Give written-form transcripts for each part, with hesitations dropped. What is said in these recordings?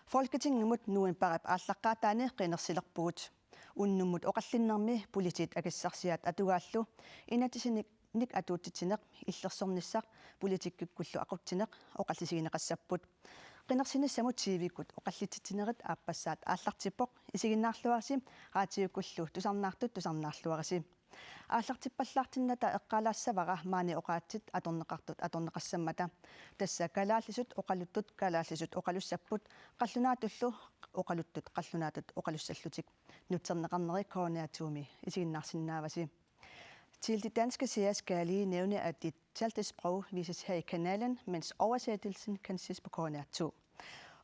Folketinget nuin parap allaqaataane qinersilerpugut unnumut oqallinnermi politit akissarsiat atugaallu inatisinik atuutitsineq illersornissaq politikkukkullu aqutsineq oqallisigineqassaput qinersinissamut TV-kut oqallitsitinerit aappassaat aallartippoq isiginnaarluarsi raatiukkullu tusarnaarluarisi ааллартиппаллаартинната эққалаассавара маани оқаатсит аторнеқассаммата тасса калааллисут оқалуттут калааллисут оқалуссаппут қаллунаатуллу оқалуттут қаллунаатут оқалуссаллутик нутсернеқарнери коорdiнаатууми исигиннаарсиннааваси Til de danske seere skal jeg lige nævne, at det talte sprog vises her i kanalen, mens oversættelsen kan ses på Korea 2.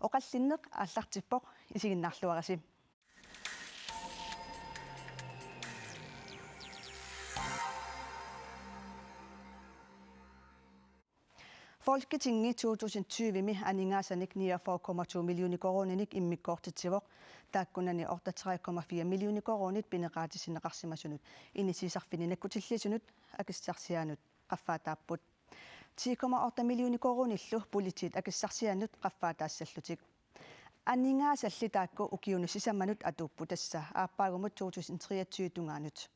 Oqallinneq aallartippoq isiginnaarluarasi Folketinget 2020 aningasanik 49,2 millioner koronenik immikkortitivoq taakkunani 3,4 millioner koronit pineqaatisineqarsimasunut inisisarfininakkutillisunut akissarsiaanut qaffaataapput 10,8 millioner koronillu politit akissarsiaanut qaffaataassallutik aningasalli taakku ukiunisisammanut atuuppu tassa aappаагумут 2023 tungaanut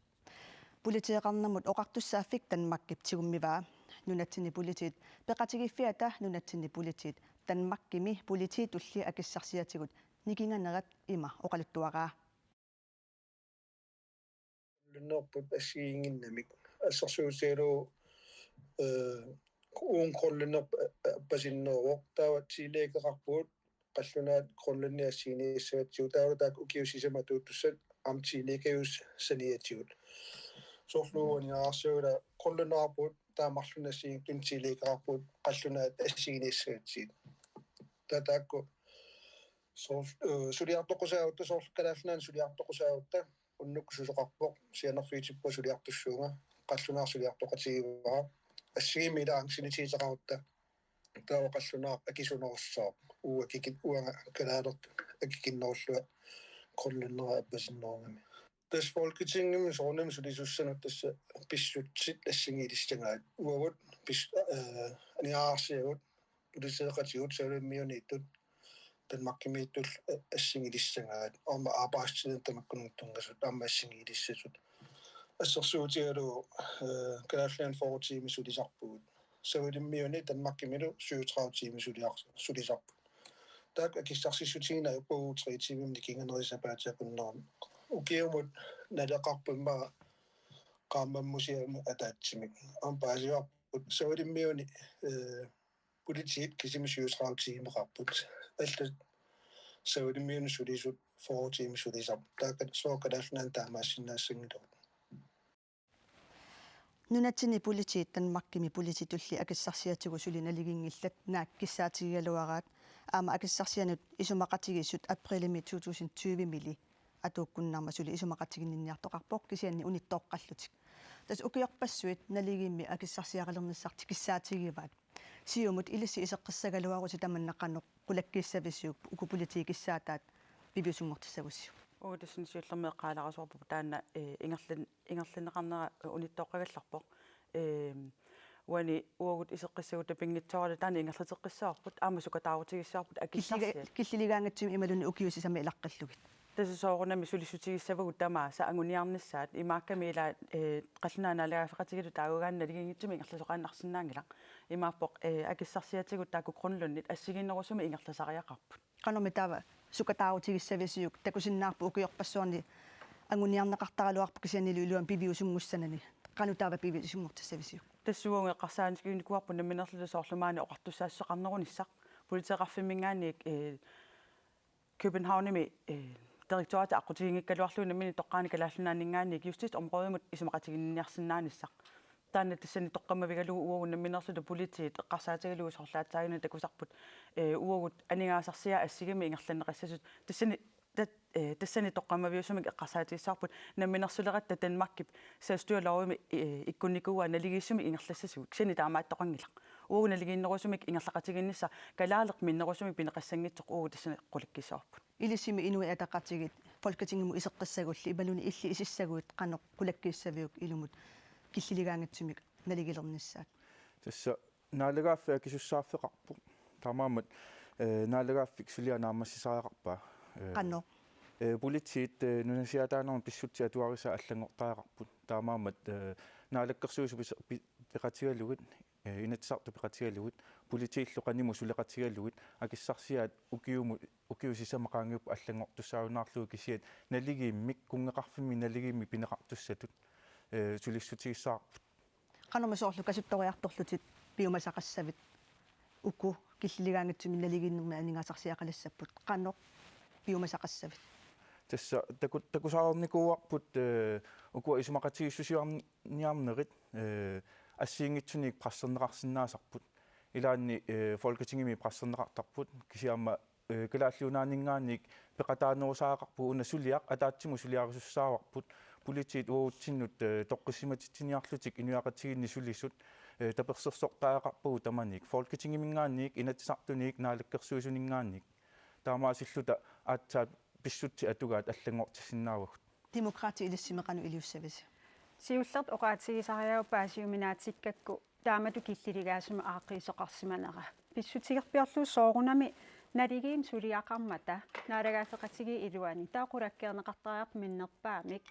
politieqarnermut oqartussaaffik Danmarkip tigummivaa nunatsini politit peqatigiffiata nunatsini politit Danmarkimi politiitulli akissarsiatigut nikinganerat ima oqaluttuaraa lunnerput assiinginnamik assersuutialu uun qollunerp passinneruoq taava tiileeqeqarpuut qallunaat qollunni assiiniissavatsiu taavataak ukiusisamatuuttussat am tiileeqayus saniatigut sorluuni aarsuula qolluneraput taamarlunassiin tuntiileeqeqarpuut qallunaat assiiniissavatsiit tataakku suliartoqusaautta sorlukkalaallunaан suliartoqusaautta unnuksusoqarpoq sianerfiitippu suliartussuunga qallunaarsuliartoqatigivara assiimilaangsinitiiteqarutta taava qallunaar akisunerussaaq uakikit uanga kalaalert akikinnerullua qollunera appasinnерungami tas folketingimi soornami sulisussanut tassa pissutsit assingiilissangaat uavut aniaarsiagut politiseeqatigut saulummiuniittut Danmarkimiittul assingilissagaat orma arbejdstiden tamakkunungtungasut amma assingilissasut assersuutialu kalaallaan fortiimi sulisarpuut saulummiuni Danmarkimilu 37 timer sulisarput taak akissarssissutiina upuu 3 timer nikinganerisapaatakkunnerum ukiumut naleqarpumma qaamammusiamu ataatsimik ampaasiarput saulummiuni politik kisimi 37 timer qarput allat saulummiuni sulisut 4 timer sulisarp taakat sookalaallunaan taamaassinnaassangilor nunatsini politit Danmarkimi polititulli akissarsiatigu sulinaliginngillat naakkissaatigigaluaraat aama akissarsianut isumaqatigissut aprillimi 2020 mili atuukkunnarma suli isumaqatiginninniartoqarpoq kisianni unittoqqallutik tas ukiorpassuit naligimmi akissarsiaqalernissarti kissaatigivaat siumut ilissi iseqqissagaluarusi tamanneqqannoq qulakkissavisiuk ukupolitikissaataat viviusungortissagussiu Uudissin syyllämme qaalaaqasuarpu taanna ingerlinneqarnera unittoqqagallarpoq wani uagut iseqqissagut pingitsoorla taani ingerliteqqissaarput aamusukataarutigissaarput akissarsia killiligaangatsumi imalunni ukiusisami ilaqqallugit tassoorunami sulisutigissavugut tamaa saanguniarnissaat imaakkamiila qallunaanaalaafeqatigilu taagugaanna ligingitsumi ingerlasoqaannarsinnaangila imaappoq akissarsiatigut taakku grunlunnit assiginnerusumi ingerlasariaqarput qanomi taava sukataarutigissavisiyuk takusinnaarpu ukiorpassuarni anguniarneqartaraluarpu kisiannilu iluan piviusungussanani qanu taava piviusungortissavisiyuk tassuunge qarsaaniskuinikuarpu naminerlusoorlumaani oqartussaassaqarnerunissaq politieqarfimmingaanniik Københavnimi direktorat aqutigiнгиккалуарлуuna mini toqqaani kalaallunaanningaanniik justit områdemut isumaqatiginniarsinnaanissaq taanna tassani toqqamavigalugu uagun naminerluta politit eqqarsaatigalugu sorlaatsaagina takusarput uagut aningaasarsia assigami ingerlanneqassasut tassani toqqamaviusumik eqqarsaatigissaarput naminersuleqatta Danmarkip saastualovimi ikkunnikuua naligissumi ingerlassasuguk sani taamaattoqangilaq uagun naliginnerusumik ingerlaqatiginnissa kalaaleq minnerusumik pineqassangitsoq uagu tassani qulikkissaarput ilisimi inui ataqatigut folketingimu iseqqissagulli imaluni illi isissaguit qanoq qulakkissaviuk ilumut killiligaangatsumik naligilernissaat tassa naalegaaffa kisussaarfeqarpu tamaammat наалагаффик сулианаамассисариақарпаа qanno политит нунасиатаанерм писсутти атуариса аллангортаақарпут таамаамат наалаккерсуусу пеқатигалугит инатсарту пеқатигалугит политииллу қаниму сулеқатигалугит акиссарсиаат укиусисамақаангиуп аллангортуссааунаарлуги кисиат налигииммик кунгеқарфимми налигиимми пинеқартуссатут сулиссутигиссаарпут qanoma soorlu kasuttoriartorlutit piumasaqassavit uku killiligaangitsumi naligiinnermi aningaasarsiaqalassaput qanno piumasaqassavit тасса такусаарникууарпут укуа исумақатигиссусиарниарнерит ассиингитсуник прассернеқарсинаасарпут илаанни folketingimi прассернеқартарпут кисиама калааллиунаанингааник пеқатаанерусаақарпу уна сулиақ атаатсиму сулиарисуссааварпут политит уутсиннут тоққиссиматитсиниарлутик инуақатигинни сулисут таперсерсортаақарпуу таманик folketingimingaaник инатсартуник наалаккерсуисунингаанник таамаасиллута аатсаат писсутти атугаат аллангортиссиннаавагут demokrati ilissimiqanu iliussavisi сиуллерт оqaатигисариаупаасиуминаатиккакку таамату киллилигаасума ааққиисоқарсиманера писсутигерпиорлуу соорунами налигиим сулиақармата наалагаафеқатиги илуани таақулаккернеқартариарп миннерпаамик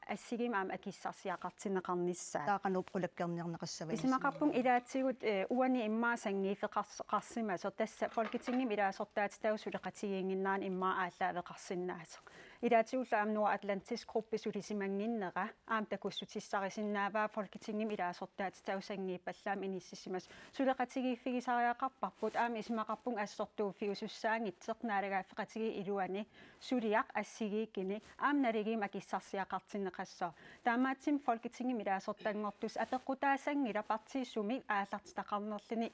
ассигим аама акиссарсиақартинеқарниссаа таақануп qulakkerniarneqassava исимақарпун илаатсигут уани иммаа сангиифеқарсима со тасса folketingim илаасортаатитау сулеқатигиингиннаан иммаа ааллаавеқарсинаасо илаатигулла аамнуа атлантис группи сулисимангиннера аам такуссутиссарисиннааваа folketingim илаасортаатитау сангииппаллаам иниссисимас сулеқатигииффигисариақарпарпут аами исимақарпун ассортуу фиусуссаангитсеқнаалагаафеқатиги илуани сулиақ ассигииккини аам налигиим акиссарсиақартинеқассо таамаатсим folketingim илаасортангортус апеққутаасангила партииссуми ааллартитақарнерлини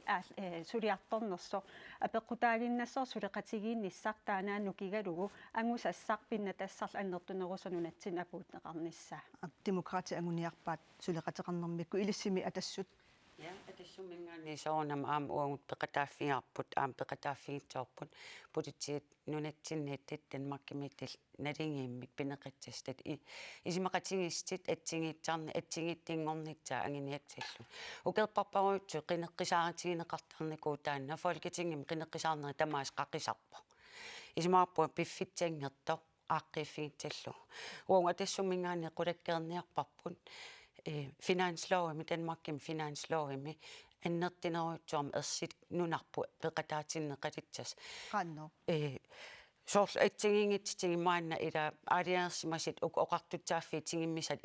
сулиарторнерсо апеққутаагиннассоо сулеқатигиинниссар таанаанну кигалугу ангусассар пиннатассарл аннертунерусанунатсин апуутнеқарниссаа demokrati anguniarpaat suleqateqarnermikku ilissimi atassut Ja, атассумингаани соонам аама уангут пеқатааффиарпут аама пеқатааффигитсоорпут политиит нунатсиннииттит танмаккимиттил налингииммик пинеқитсастат исимақатигистит атсигиитсарни атсигииттингорнитсаа ангиниатсаллу укерпарпаруутсу қинеққисааратигинеқартарникуу таанна folketingim қинеққисаарнери тамаас қаққисарпо исимаарпу пиффитсангерто ааққииффигитсаллу уанга тассумингаани қулаккерниарпарпут finanslov med Danmark gennem finanslov med annertineruutsuarma ersit nunarpu peqataatinneqalittas qanno soors atsingiingitsingimaanna ila aaliarsimasit oqartutsaaffi tingimmisat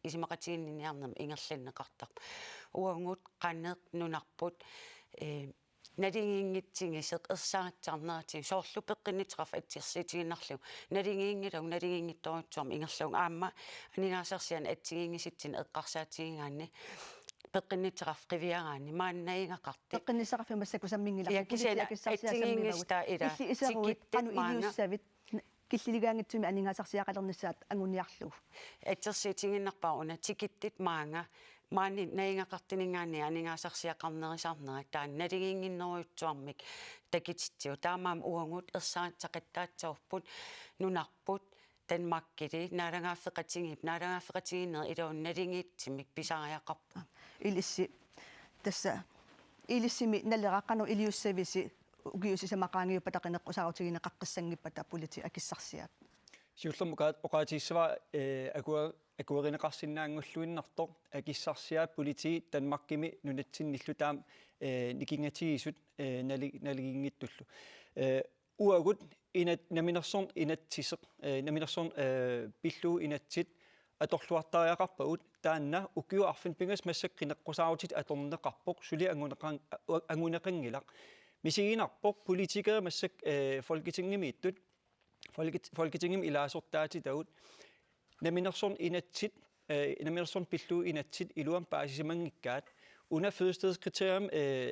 isimaqatiginniarnam ingerlanneqartaq uangut qanneq nunarput налингингитсигисеқ ерсаатсарнератиг соорлу пеққиннитерф атсирситигиннарлу налингингитторутсуарма ингерлуг аама анигаасарсиан атсигингиситсин эққарсаатигингаанни пеққиннитерф қивиараани мааннаингақарти peqqinnisaqarfimassakku samminngila акисаатсигингиста ила illisseruit qanu iliussavit killiligaangitsumi aningaasarsiaqalernissaat anguniarlu атсирситигиннарпаа уна тикиттит маанга маани наингақартинингаани анигаасарсиақарнерисарнера таан налигингиннеруутсуармик такитсиу таамаам уангут ерсаатсақаттаатсаорпут нунарпут танмаккили наалагааффеқатигиннер илуун налингиитсимик писариақарпу ilissi tassa ilissimi naleraqqanu iliussavisi ukiusisamaqaangiuppa taqinеққусаарутигинеқаққиссангиппата полити акиссарсиаат сиуллерму оqaатииссава акуеринеқарсинаангуллуиннартор акиссарсиаат полити танмаккими нунатсинниллу таам никингатигисут налигингиттуллу уагут инат наминерсорн инатсисеқ наминерсорн пиллуу инатсит аторлуартариақарпагут таанна укиуарфин пингас массаккинеққусаарутит аторнеқарпоқ сули ангунеқангилақ мисигинарпоқ политикера массак folketingimiittut folketingim илаасортаатитагут наминерсорн инатсит наминерсорн пиллуу инатсит илуам паасисимангиккаат уна фødestedskriterium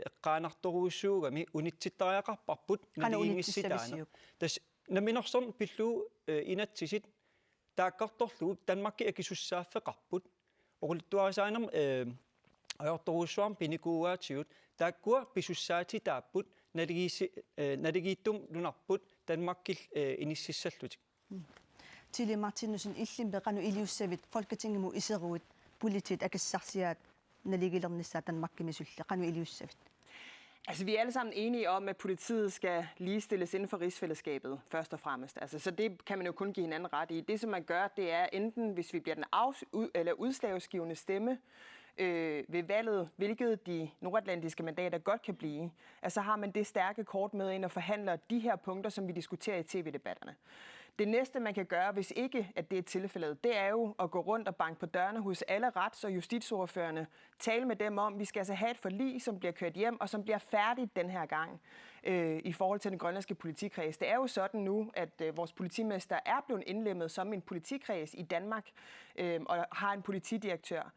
эққаанарторуиссуугами унитситтариақарпарпут налигингисситаана тас наминерсорн пиллуу инатсисит тааккарторлугу танмакки акисуссааффеқарпут оқулиттуарисаанерм аёрторуиссуарм пиникууаатигут тааккуа писуссаатитааппут налигииттум нунарпут танмаккил иниссиссаллутик Tilly Martinussen illimpeqanu iliussavit folketingimu iseruit politit akassarsiaat naligilernissa tanmakkimisulle qanu iliussavit Altså, vi er alle sammen enige om, at politiet skal ligestilles inden for rigsfællesskabet, først og fremmest. Altså, så det kan man jo kun give hinanden ret i. Det, som man gør, det er enten, hvis vi bliver den udslagsgivende stemme ved valget, hvilket de nordatlantiske mandater godt kan blive, altså har man det stærke kort med ind og forhandler de her punkter, som vi diskuterer i tv-debatterne. Det næste, man kan gøre, hvis ikke at det er tilfældet, det er jo at gå rundt og banke på dørene hos alle rets- og justitsordførerne, tale med dem om, at vi skal altså have et forlig, som bliver kørt hjem, og som bliver færdigt den her gang i forhold til den grønlandske politikreds. Det er jo sådan nu, at vores politimester er blevet indlemmet som en politikreds i Danmark og har en politidirektør.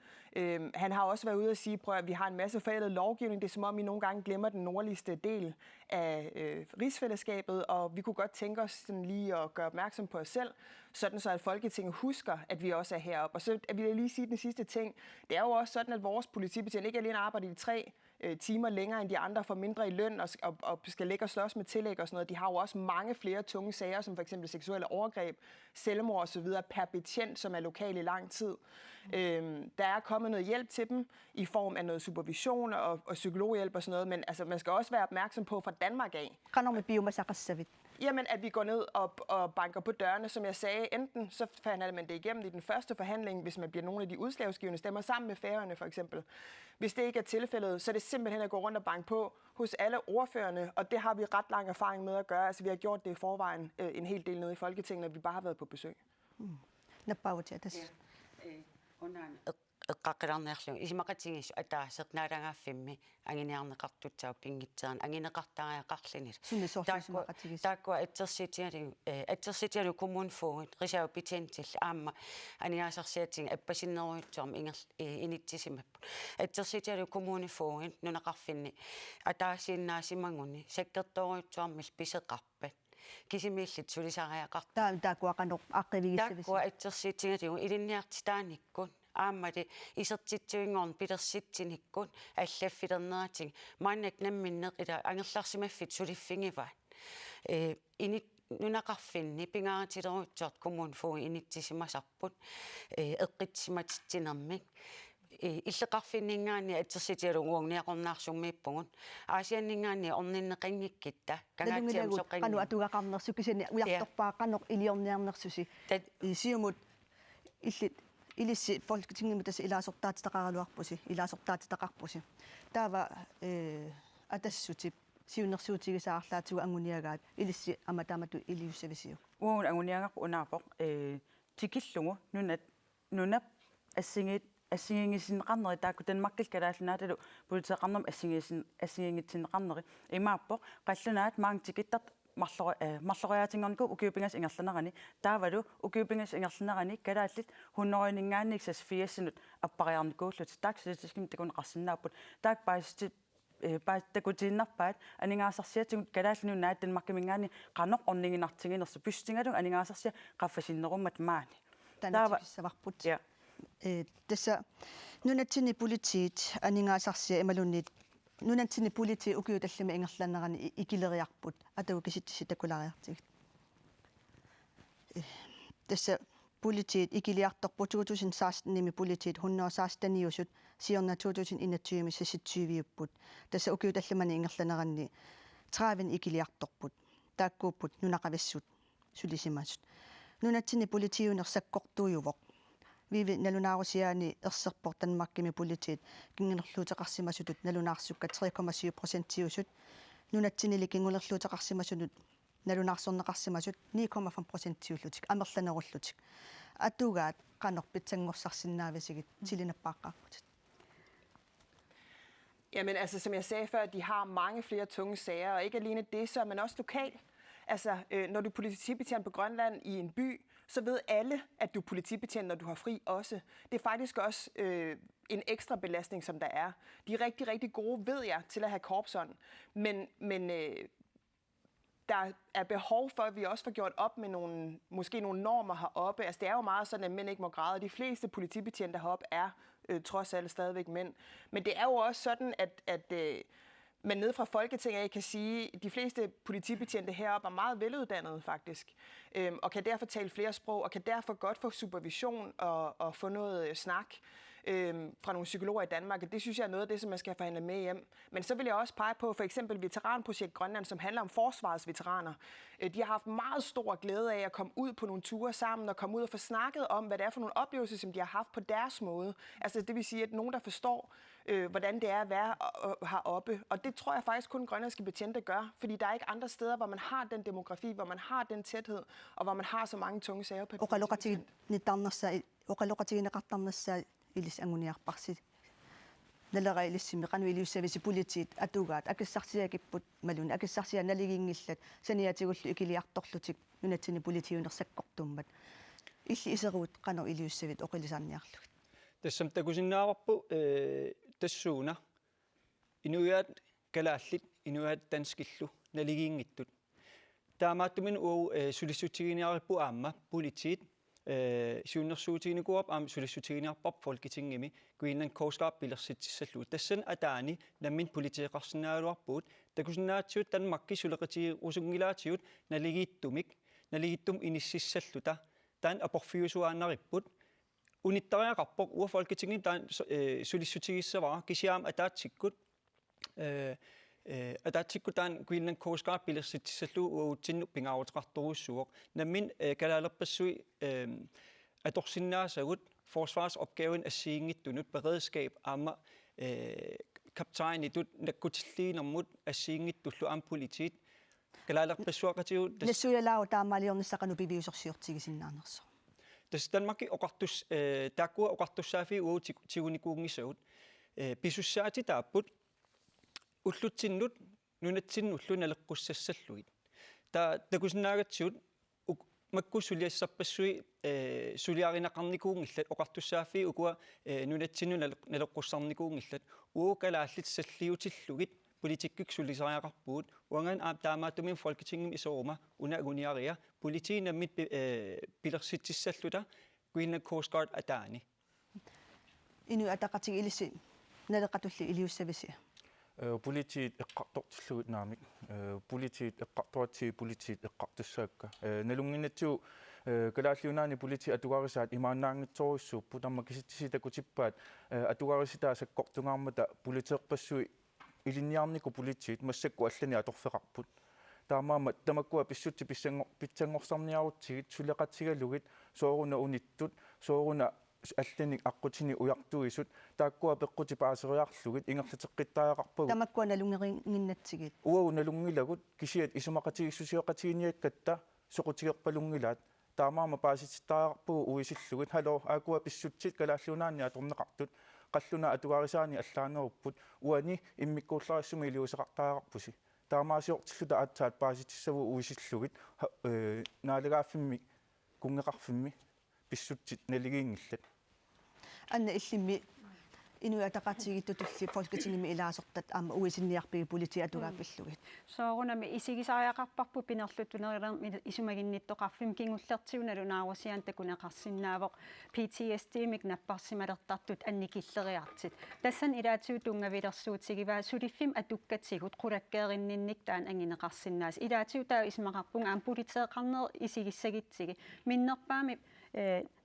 Han har også været ude at sige, at vi har en masse forældet lovgivning. Det er som om, I nogle gange glemmer den nordligste del af rigsfællesskabet, og vi kunne godt tænke os sådan lige at gøre opmærksom på os selv, sådan så at Folketinget husker, at vi også er heroppe. Og så vil jeg lige sige den sidste ting. Det er jo også sådan, at vores politibetjente ikke alene arbejder i 3 timer længere end de andre, får mindre i løn og skal ligge og slås med tillæg og sådan noget. De har jo også mange flere tunge sager, som for eksempel seksuelle overgreb, selvmord osv. per betjent, som er lokal i lang tid. Der er kommet noget hjælp til dem i form af noget supervision og psykologhjælp og sådan noget, men altså, man skal også være opmærksom på fra Danmark af. Jamen, at vi går ned og banker på dørene, som jeg sagde. Enten så forhandler man det igennem i den første forhandling, hvis man bliver nogle af de udslagsgivende stemmer sammen med Færøerne for eksempel. Hvis det ikke er tilfældet, så er det simpelthen at gå rundt og banke på hos alle ordførerne, og det har vi ret lang erfaring med at gøre. Altså, vi har gjort det i forvejen en hel del nede i Folketinget, når vi bare har været på besøg. эққаққиларниарлу исимақатигис атаасеқнаалангааффимми ангиниарнеқартутсаа пингитсеран ангинеқартариақарлинил тааккуа атсерситиалу коммунфоорит рисау питентил аама анигаасарсиатсин аппасиннеруйутсуарми иниттисимаппу атсерситиалу коммунифоорит нунақарфинни атаасииннаасимангуни саккерторуйутсуармил писеқарпат кисимииллит сулисариақарта тааккуа атсерситигалу илинниартитааниккут ааммали исертитсуингорн пилерситсиниккут аллаффилернератиг мааннак намминнеқ ила ангерларсимаффит сулиффингиваат инит нунақарфинни пингааратилеруутсуарт коммунфоо иниттисимасарпут эққитсиматитсинермик иллеқарфиннингаани атсерситиалу уорниақорнаарсуммииппугут аасианнингаани орниннеқингиккитта кангаатиам соққинни атугақарнерсу кисани уярторпаа канеқ илиорниарнерсуси сиумут иллит илисси Folketinget тас илаасортаатитақаралуарпуси илаасортаатитақарпуси таава атассутип сиуннэрсуутигисаарлаатугу ангуниагаат илисси аматаамату илиуссависиу уун ангуниагаққу унаапоқ тикиллугу нунап ассигингисинеқарнери таакку танмаккил калааллунааталу политеқарнерм ассигингитсинеқарнери имааппоқ қаллунаат маан тикиттарт марлориаатингорнику укиупингас ингерланерани таавалу укиупингас ингерланерани калааллит хунноринингаанниксас фиассинут аппариарникууллут таксисиским такунеқарсинааппут таак паасти такутииннарпаат анигаасарсиатигут калааллину наат танмаккимингаани қанеқ орнингинартингинерсу пюстингалу анигаасарсиа қаффасиннеруммат маани тааварпут тасса нунатсини политиит анигаасарсиа ималунниит нунатсини полити укиуталлами ингерланерани икилериарпут атау киситтси такулариартигит тасса политиит икилиарторпу 2016-ними политиит 116-таниусут сиорна 2021-ми сасситсуивиуппут тасса укиуталламани ингерланеранни траавин икилиарторпут тааккууппут нунақависсут сулисимасут нунатсини политиунерсаккортуйувоқ виви налунаарусиаани ерсерпор танмаккими политиит кингинерлуутеқарсимасутут налунаарсукка 3,7% нунатсинили кингулерлуутеқарсимасутут налунаарсорнеқарсимасут 9,5% уллутик амерланеруллутик атугаат қанерпитсангорсарсинаависигит тилинаппааққарпутит. Jamen altså, som jeg sagde før, de har mange flere tunge sager, og ikke alene det, så er man også lokal. Altså, når du er politibetjent på Grønland i en by, så ved alle, at du er politibetjent, når du har fri også. Det er faktisk også en ekstra belastning, som der er. De er rigtig, rigtig gode, ved jeg, til at have korpsånd. Men der er behov for, at vi også får gjort op med måske nogle normer heroppe. Altså, det er jo meget sådan, at mænd ikke må græde. De fleste politibetjente heroppe er trods alt stadigvæk mænd. Men det er jo også sådan, at man nede fra Folketinget kan sige, at de fleste politibetjente heroppe er meget veluddannede faktisk, og kan derfor tale flere sprog, og kan derfor godt få supervision og få noget snak. fra nogle psykologer i Danmark, og det synes jeg er noget af det, som man skal forhandle med hjem. Men så vil jeg også pege på for eksempel Veteranprojekt Grønland, som handler om forsvarets veteraner. De har haft meget stor glæde af at komme ud på nogle ture sammen og komme ud og få snakket om, hvad det er for nogle oplevelser, som de har haft på deres måde. Altså det vil sige, at nogen, der forstår, hvordan det er at være heroppe. Og det tror jeg faktisk kun grønlandske betjente gør, fordi der er ikke andre steder, hvor man har den demografi, hvor man har den tæthed, og hvor man har så mange tunge sager på nalerailissimi qanuiliussavisi politiit atugaat akissarsiakipput malun akissarsia naligiingillat saniatigullu ikiliartorlutik nunatsini politiunersakkortummat illi iseruut qanu iliussavit oqilisarniarlugut тассам такусиннаарпу тассууна инуяат калааллит инуяат танскиллу налигиингиттут таамааттумин уу сулиссутигиниариппу аама политиит сиуннерсуутигиникуап аама сулиссутигиниарпарп folketingimi Greenland Coast Guard пилерситсаллуу тассан атаани наммин политеэқарсинааруарпуут такусиннаатсиут танмакки сулеқатиги усунгилаатиут налигиттум иниссиссаллута таан апорфиусуааннариппут униттариақарпоқ уа folketingin таан сулиссутигиссавара кисиаам атаатсиккут атаатсиккутаан Greenland Coast Guard пилерситсаллуу уутсинну пингаарутеқарторуссуоқ наммин калаалерпассуи аторсиннаасагут forsvarsopgaven ассиингиттунут beredskab аама капитаинитут наккутиллиинэрмут ассиингиттуллу аам политиит калаалерпассуақатигу нассуялаау таамаалиорниссақану пивиусорсиортигисиннаанерсо тас Danmarki оқартус тааккуа оқартуссаафи уу тигуникуунгисагут писуссаати тааппут уллутсиннут нунатсиннуллу налеққуссассаллугит такусинаагатсиут маккусулиассарпассуи сулиаринақарникуунгиллат оқартуссааффи укуа нунатсинну налеққуссарникуунгиллат уукалааллит саллиутиллугит политиккик сулисариақарпуут уангаан таамааттумин folketingim исоорума унаагуниариа политиинаммит пилерситсаллута Greenland Coast Guard атаани ину атақатиг илисси налеқатулли илиуссависи политиит эққартортиллугит наамик политиит эққартуатси политиит эққартуссаакка налунгинатсуу калааллиунаани полити атугарисаат имаанаангитсоруссууппу тамма киситситакутиппаат атугариситаа саккортунгаармата политеерпассуи илинниарнику политиит массакку аллани аторфеқарпут таамаама тамаккуа писсутти питсангорсарниарутсигит сулеқатсигалугит сооруна униттут сооруна аллани аққутини уяртуисут тааккуа пеққути паасериарлугит ингерлатеққиттаақарпагу тамаккуа налунгерингиннатсигит уау налунгилагут кисиат исумақатигиссусиоқатигиниаккатта соқутигерпалунгилаат таамаама пааситтаақарпагу уисиллугит халоо аакуа писсутсит калааллунаанни аторнеқартут қаллуна атугарисаани аллаанеруппут уани иммиккууллариссуми илиусеқартаақарпуси таамаасиортиллута аатсаат пааситиссаву уисиллугит наалагааффимми кунгеқарфимми писсутсит налигиингиллат анна иллимми ину атақатигиттутулли folketingimi илаасортат аама уисинниарпиги полити атугааппиллугит соорунами исигисариақарпарпу пинерлутунерилерми исумагинниттоқарфим кингуллертиуналунаарусиан такунеқарсинаавоқ PTSD мик наппарсималертартут анникиллериартит тассан илаатиу тунгавилерсуутигиваа сулиффим атуккатсигут қулаккеериннинник таан ангинеқарсинаас илаатиу таа исмақарпунг аам политеэқарнер исигиссагитсиги миннерпаами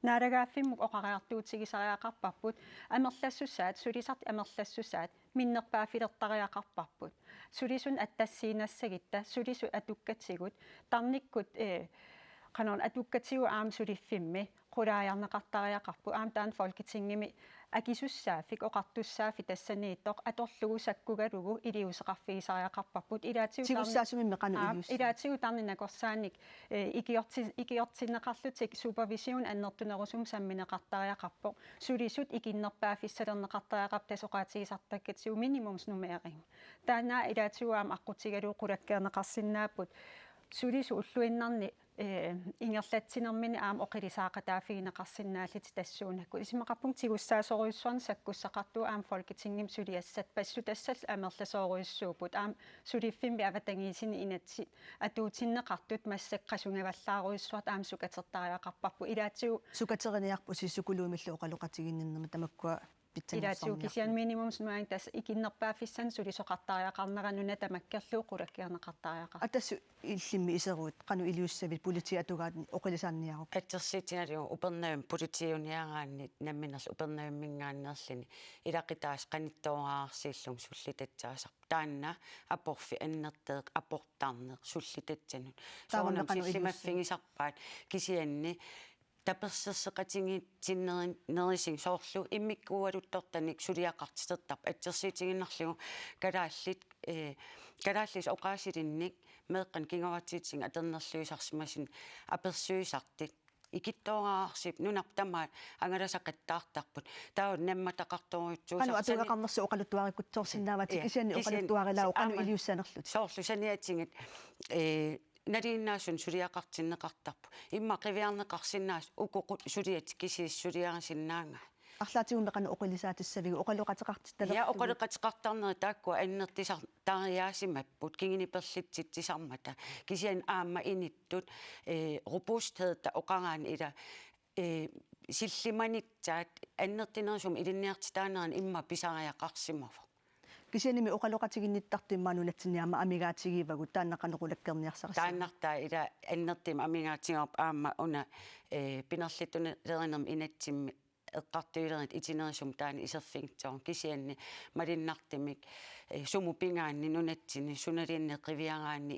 наарагааффиммук оқариартуутигисариақарпарпут амерлассусаат сулисарт амерлассусаат миннерпаафилертариақарпарпут сулисун аттассиинассагитта сулису атуккатсигут тарниккут канон атуккатсигу аам сулиффимми qulaajarneqartariaqarpu aam taan folketingimi акисуссаафик оқартуссаафи тассанииттоқ аторлугу саккугалугу илиусеқарфигисариақарпарпут тигуссаасумимме қану илиус илаатигу тарнинакорсааник игиортинеқарлутик супервисиун аннертунерусум самминеқартариақарпоқ сулисут игиннерпаафиссалернеқартариақап тасоқаатигисартаккатсиу минимумс нумеерим таанаа илаатигуаам аққутигалуу қулаккеернеқарсинааппут сулису уллуиннарни ингерлатсинермини аам оқилисаақатаафигинеқарсинааллит тассуунакку исимақарпун тигуссаасоруйуссуарни саккуссақартуу аам folketingim сулиассат пассу тассал амерласооруйуссуупут аам сулиффимби аватангиисини инатси атуутиннеқартут массаққасунгаваллааруйуссуарт аам сукатертариақарпарпу илаатигу сукатериниарпу сисукулуумиллу оқалоқатигиннэрма тамаккуа Ilaatsu kisian minimumsnuain tässä ikinnerpaaffissan sulisoqartariaqarneranuna tamakkerluu qulakkiarneqartariaqa. Atassu illimmi iseruut qanu iliussavit politi atugaatni oqilisarniarup. Atsersiitinaliu upernaum politiuniaraanni namminerl upernaummingaannerlini ilaqitaas qanittoorаарsiillung sullitatsaassaq taanna aporfi annerteeq aportarneq sullitatsannut soornam sillimaffigisarpaat kisianni taperserseqatingitinnerin nerising soorlu immikkualuttortanik suliaqartitertarp atsersiitiginnarlugu kalaallis oqaasilinnik meeqqan kingorattiitsing aternerluisarsimasin apersuisartit ikittooraarsip nunartamaat angalasaqattaartarput taun nammataqartoruutsuusar Qanu atuqaqarnersu oqaluttuarikkutsoorsinnaavati kisianni oqaluttuarilaa qanu iliussanerlut. soorlu saniatingit naliinnaasun suliaqartinneqartarpu imma qiviarneqarsinnaas ukuqut suliat kisiis suliarasinnaanga Арлаатигунме qanu oqilisaatissavigу oqaluqatiqartittalерпу. я оқалеқатиқартарнери тааккуа аннертисар тариаасимаппут кингиниперлитситсисармата кисиан аама иниттут robusthed оқараани ила силлиманитсаат аннертинерсум илинниартитаанеран имма писариақарсимава Kisianimi oqaluqatiginnittartimmaanu natsiniama amigaatigiivagu taannaqanequlakkerniarsarissa. тааннартаа ила аннертима амигаатингорп аама уна пинерлиттунереринерм инатсимми эққартуилерит итинерисум таани исерфингтсоо кисианни малиннартимик суму пингаанни нунатсини суналиинне қивиараанни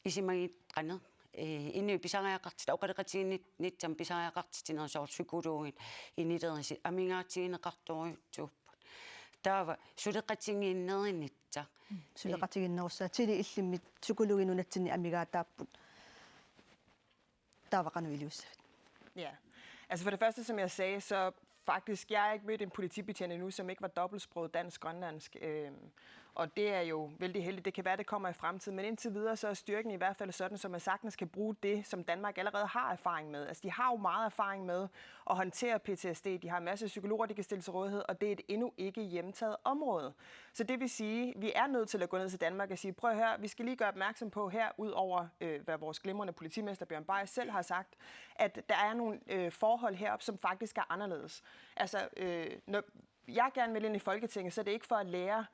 исимагит қане инни писариақартит оқалеқатигиннитсам писариақартитинерсоор сукулуугит инилериси амигаатигинеқарторуутсууппут таава сулеқатингииннериннитса Suleqatiginnerussaa tili illimmit sukuluginunatsinni amigaataapпут. Taava qanu iliussavit. Ja, altså for det første, som jeg sagde, så faktisk, jeg har ikke mødt en politibetjent endnu, som ikke var dobbeltsproget dansk-grønlandsk. Og det er jo vældig heldigt. Det kan være, det kommer i fremtiden. Men indtil videre, så er styrken i hvert fald sådan, så man sagtens kan bruge det, som Danmark allerede har erfaring med. Altså, de har jo meget erfaring med at håndtere PTSD. De har en masse psykologer, de kan stille til rådighed, og det er et endnu ikke hjemtaget område. Så det vil sige, vi er nødt til at gå ned til Danmark og sige, prøv at høre, vi skal lige gøre opmærksom på her, ud over hvad vores glimrende politimester Bjørn Beyer selv har sagt, at der er nogle forhold heroppe, som faktisk er anderledes. Altså, når jeg gerne vil ind i Folketinget, så er det ikke for at lære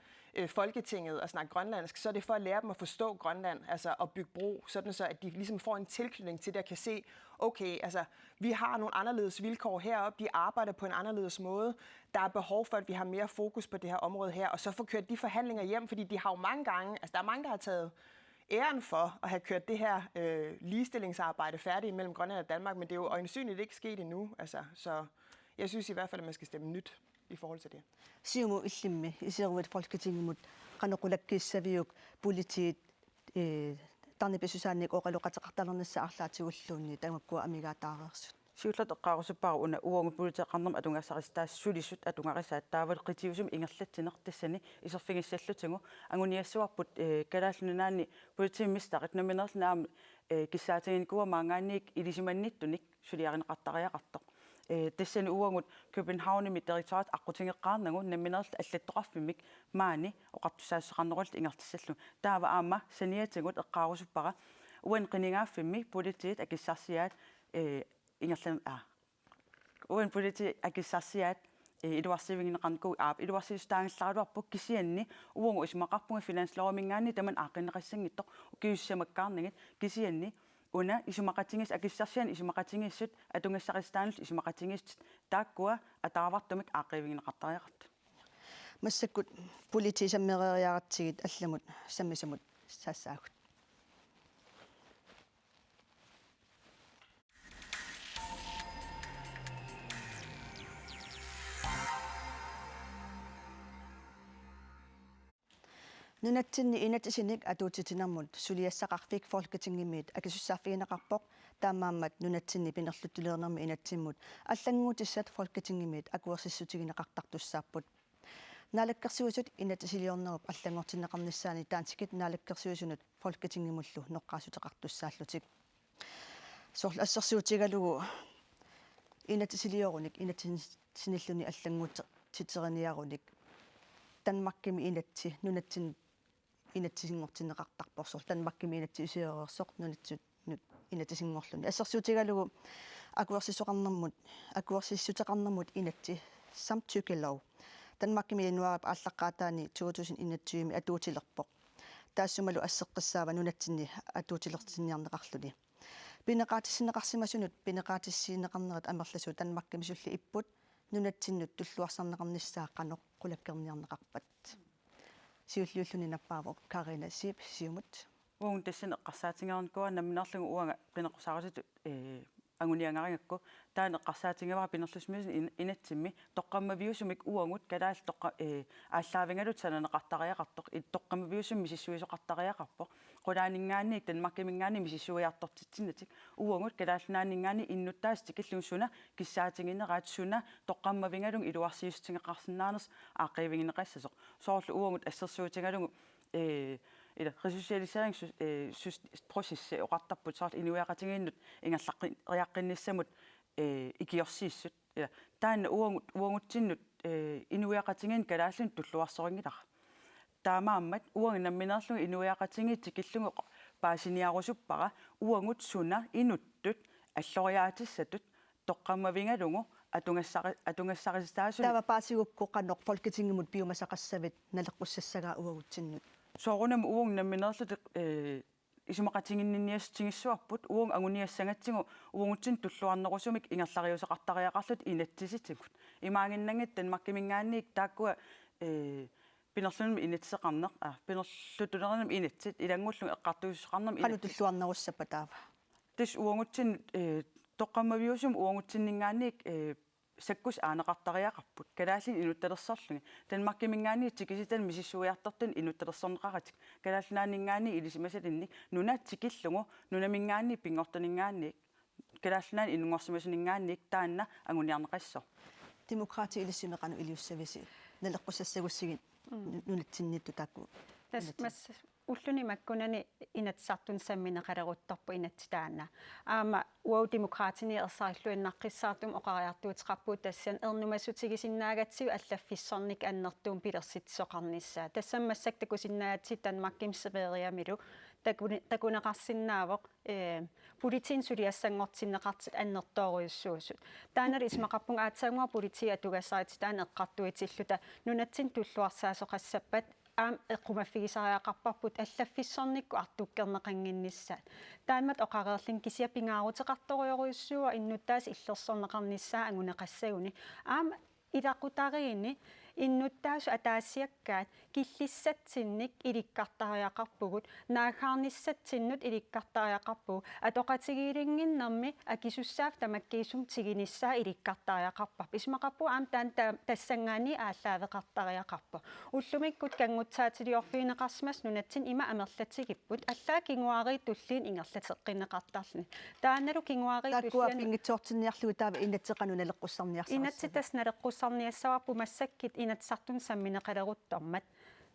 Folketinget at snakke grønlandsk, så er det for at lære dem at forstå Grønland, altså at bygge bro, sådan så at de ligesom får en tilknytning til det og kan se, okay, altså vi har nogle anderledes vilkår heroppe, de arbejder på en anderledes måde, der er behov for, at vi har mere fokus på det her område her, og så få kørt de forhandlinger hjem, fordi de har jo mange gange, altså der er mange, der har taget æren for at have kørt det her ligestillingsarbejde færdigt mellem Grønland og Danmark, men det er jo øjensynligt ikke sket endnu, altså, så jeg synes i hvert fald, at man skal stemme nyt i forhold til det. Siumu illimmi iseruvat folketingimut qanequlakkiissaviuk politiit tarnipesusaannik oqaluqatiqartalernissaa arlaatигуллуунни tamakkua amigaataareersut. Siullat eqqaarusuppaaru una uungu puliteeqarnerma atungassaristaassulisut atungarissaat taaval qitiusum ingerlatsinertissani iserfingissallutigu anguniassuarput kalaallunaanni politiimmistaqit naminerlnaam kissaatigin maangaanniik ilisimannittunik suliarineqartariaqartoq тассани уангут Københavnimi territoriat аққутингеққарнагу намминерл аллаттоқарфимик маани оқартусаассеқарнерулт ингертиссаллу таава аама саниатигут эққаарусуппара уан қинигааффимми политиит акиссарсиаат ингерлам уан полити акиссарсиаат илуарсивигинеқарникуг аап илуарсиустаангилларуарпу кисианни уангу исмақарпунга финанслоромингаани таман ааққинеқассангиттоқ укиуссамаккаарнагит кисианни una isumaqatingis akissarsian isumaqatingissut atungassaristaanus isumaqatingist taakkua ataavartumik aaqivigineqartariaqart Massakkut politiisammereeriaratsigit allamut sammisamut saassaagut. Nunatsinni inatisinik atuutitinermut suliassaqarfik folketingimiit akisussarfigineqarpoq taamaammat nunatsinni pinerluttuleernermi inatsimmut аллангуутиссат folketingimiit akuersissutigineqartartussaapпут naalakkersuusut inatisiliornerup allangortinneqarnissaani taantikit naalakkersuusunut folketingimullu noqqaasuteqartussaallutik sorl assersuutigalugu inatisiliorunnik inatisinilluni allanguutititerianiarunik Danmarkimi inatsi nunatsin inatisingortinneqartarporsorl Danmarkimi inatsi usiorersoq nunatsut inatisingorluni assersuutigalugu akuersissuteqarnermut inatsi samtykkelov. Danmark i januar allaqaataani 2021 atuutilerpoq. Taassumalu asseqqissaava nunatsinni atuutilertinniarneqarluni. Pineqaatissineqarsimasunut pineqaatissiineqarnerat amerlasu Danmark misulli ipput nunatsinnut tulluarsarneqarnissaa qanoq qulakkerniarneqarpat. Siulliulluni nappaavo Karina Siip siumut. Uung tassin eqqarsaatiнгерникуа наминарлугу уанга пинеққусаарисут ангуниангарингакку таана эққарсаатингавара пинерлусмисин инатсимми тоққаммавиусумик уангут калаал тоққа ааллаавингалут сананеқартариақартоқ тоққаммавиусумми сиссуисоқартариақарпо qulaaninggaanniik Danmarkiminggaanni misissuiartortitsinnatik uangut kalaallunaaninggaanni innuttaas tikillungsuna kissaatingineraat suna toqqammavingalung iluarsiustingeqarsinnaarners aaqiivingineqassasoq soorlu uangut assersuutigalungu eller resocialiseringsprocess oqartarput soorlu inuiaqatingiinnut ingallaqqinnissamut ikiorsiissut eller taanna uanguttinnut inuiaqatingin kalaallun tulluarsoringilara таамааммат уангнамминерлугу инуиақатингит киллугу паасиниарусуппара уангут суна инуттут аллориаатиссатут тоққаммавингалугу атунгассарисаасу тава паасигукку қаннеқ folketingimut биумасақассавит налеққуссассагаа уагутсиннут соорунам уангнамминерлут исумақатингинниассуарпут уанг агуниассангатсигу уангутсин туллуарнерусумик ингерлариусеқартариақарлут инатсиситсигут имаангиннангит Danmarkiminggaanniik тааккуа пинерлунум инатсеқарнеқ пинерлутулернум инатсит илангуллуг эққартуиссеқарнам qanutulluarnerussappa taava тис уангутсин тоққаммавиусум уангутсиннингаанник саккус aaneqartariaqarput калааллин инутталерсорлуги Danmarkiminggaanni тикиситан мисиссуиартартун инутталерсорнеқаратик калааллунаанингаанни илисимасалинник нунаатикиллугу нунамингаанни пингортанингаанник калааллунаан инунгорсимасунингаанник таанна агуниарнеқассо демократи илиссимеқану илиуссависи налеққуссассагуссигит нунатсиннитту таакку тасмас уллуни маккунани инатсартун самминеқалерутторпу инатситаана аама уау демократини ерсаарлуиннаққиссаартум оқариартуутеқарпуу тассан ернумассутигисиннаагатсиу аллаффиссорник аннертуум пилерситсоқарниссаа тассаммассак такусиннаатси Danmarkim серериамилу такунеқарсинаавоқ политин сулиассангортиннеқартит аннертооруйуссуусут таанали исмақарпун аатсаагуа полития тугассарит таана эққартуитиллута нунатсин туллуарсаасоқассаппат аам эққумаффигисариақарпарпут аллаффиссорникку артуккернеқангиннissaat таамат оқареерлин кисиапингаарутеқарторуйоруйуссуа иннуттаас иллерсорнеқарниссаа ангунеқассагуни аам илақутариини иннуттаасу атаассиаккаат киллиссатсинник иликкартариақарпугут наагаарниссатсиннут иликкартариақарпугу атоқатигиилингиннэрми акисуссаав тамаккиисум тигиниссаа иликкартариақарпар исмақарпу аам таан тассангаани ааллаавеқартариақарпу уллумиккут кангутсаатилиорфиинеқарсимас нунатсин има амерлатигиппут аллаа кингуари туллиин ингерлатеққинеқартарлни тааналу кингуари тааккуа пингитсоортинниарлугу таава инатсеқану налеққуссарниарсаа инатситас налеққуссарниассаварпу массаккит инатсартун самминеқалеруттормат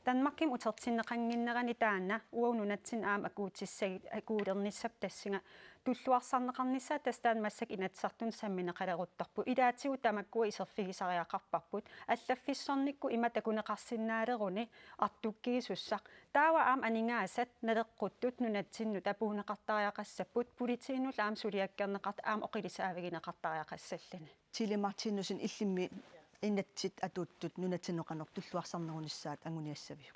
Danmarkim утертиннеқангиннерани таана уаунунатсин аам акуутерлниссап тассинга туллуарсарнеқарниссаа тастаан массак инатсартун самминеқалерутторпу илаатигу тамаккуа исерфигисариақарпарпут аллаффиссорникку има такунеқарсинаалеруни артуккигисуссақ таава аам анингаасат налеққуттут нунатсинну тапуунеқартариақассаппут политиинул аам сулиаккернеқарт аам оқилисаавигинеқартариақассаллани Тиле Мартинусин иллимми иннатсит атууттут нунатсинеқанер туллуарсарнерунissaat anguniassavio.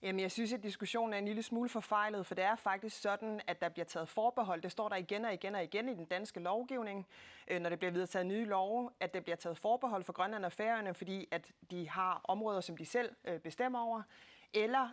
Jamen, jeg synes, at diskussionen er en lille smule forfejlet, for det er faktisk sådan, at der bliver taget forbehold. Det står der igen og igen og igen i den danske lovgivning, når det bliver vedtaget nye love, at der bliver taget forbehold for Grønland og Færøerne, fordi at de har områder, som de selv bestemmer over, eller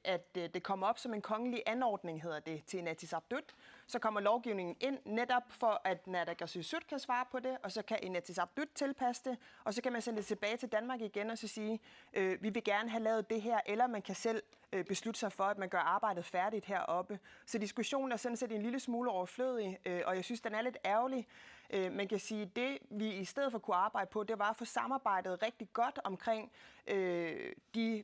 at det kommer op som en kongelig anordning, hedder det, til Inatsisartut. Så kommer lovgivningen ind netop for, at Naalakkersuisut kan svare på det, og så kan Inatsisartut tilpasse det, og så kan man sende det tilbage til Danmark igen og så sige, vi vil gerne have lavet det her, eller man kan selv beslutte sig for, at man gør arbejdet færdigt heroppe. Så diskussionen er sådan set en lille smule overflødig, og jeg synes, den er lidt ærgerlig. Man kan sige, at det, vi i stedet for kunne arbejde på, det var at få samarbejdet rigtig godt omkring,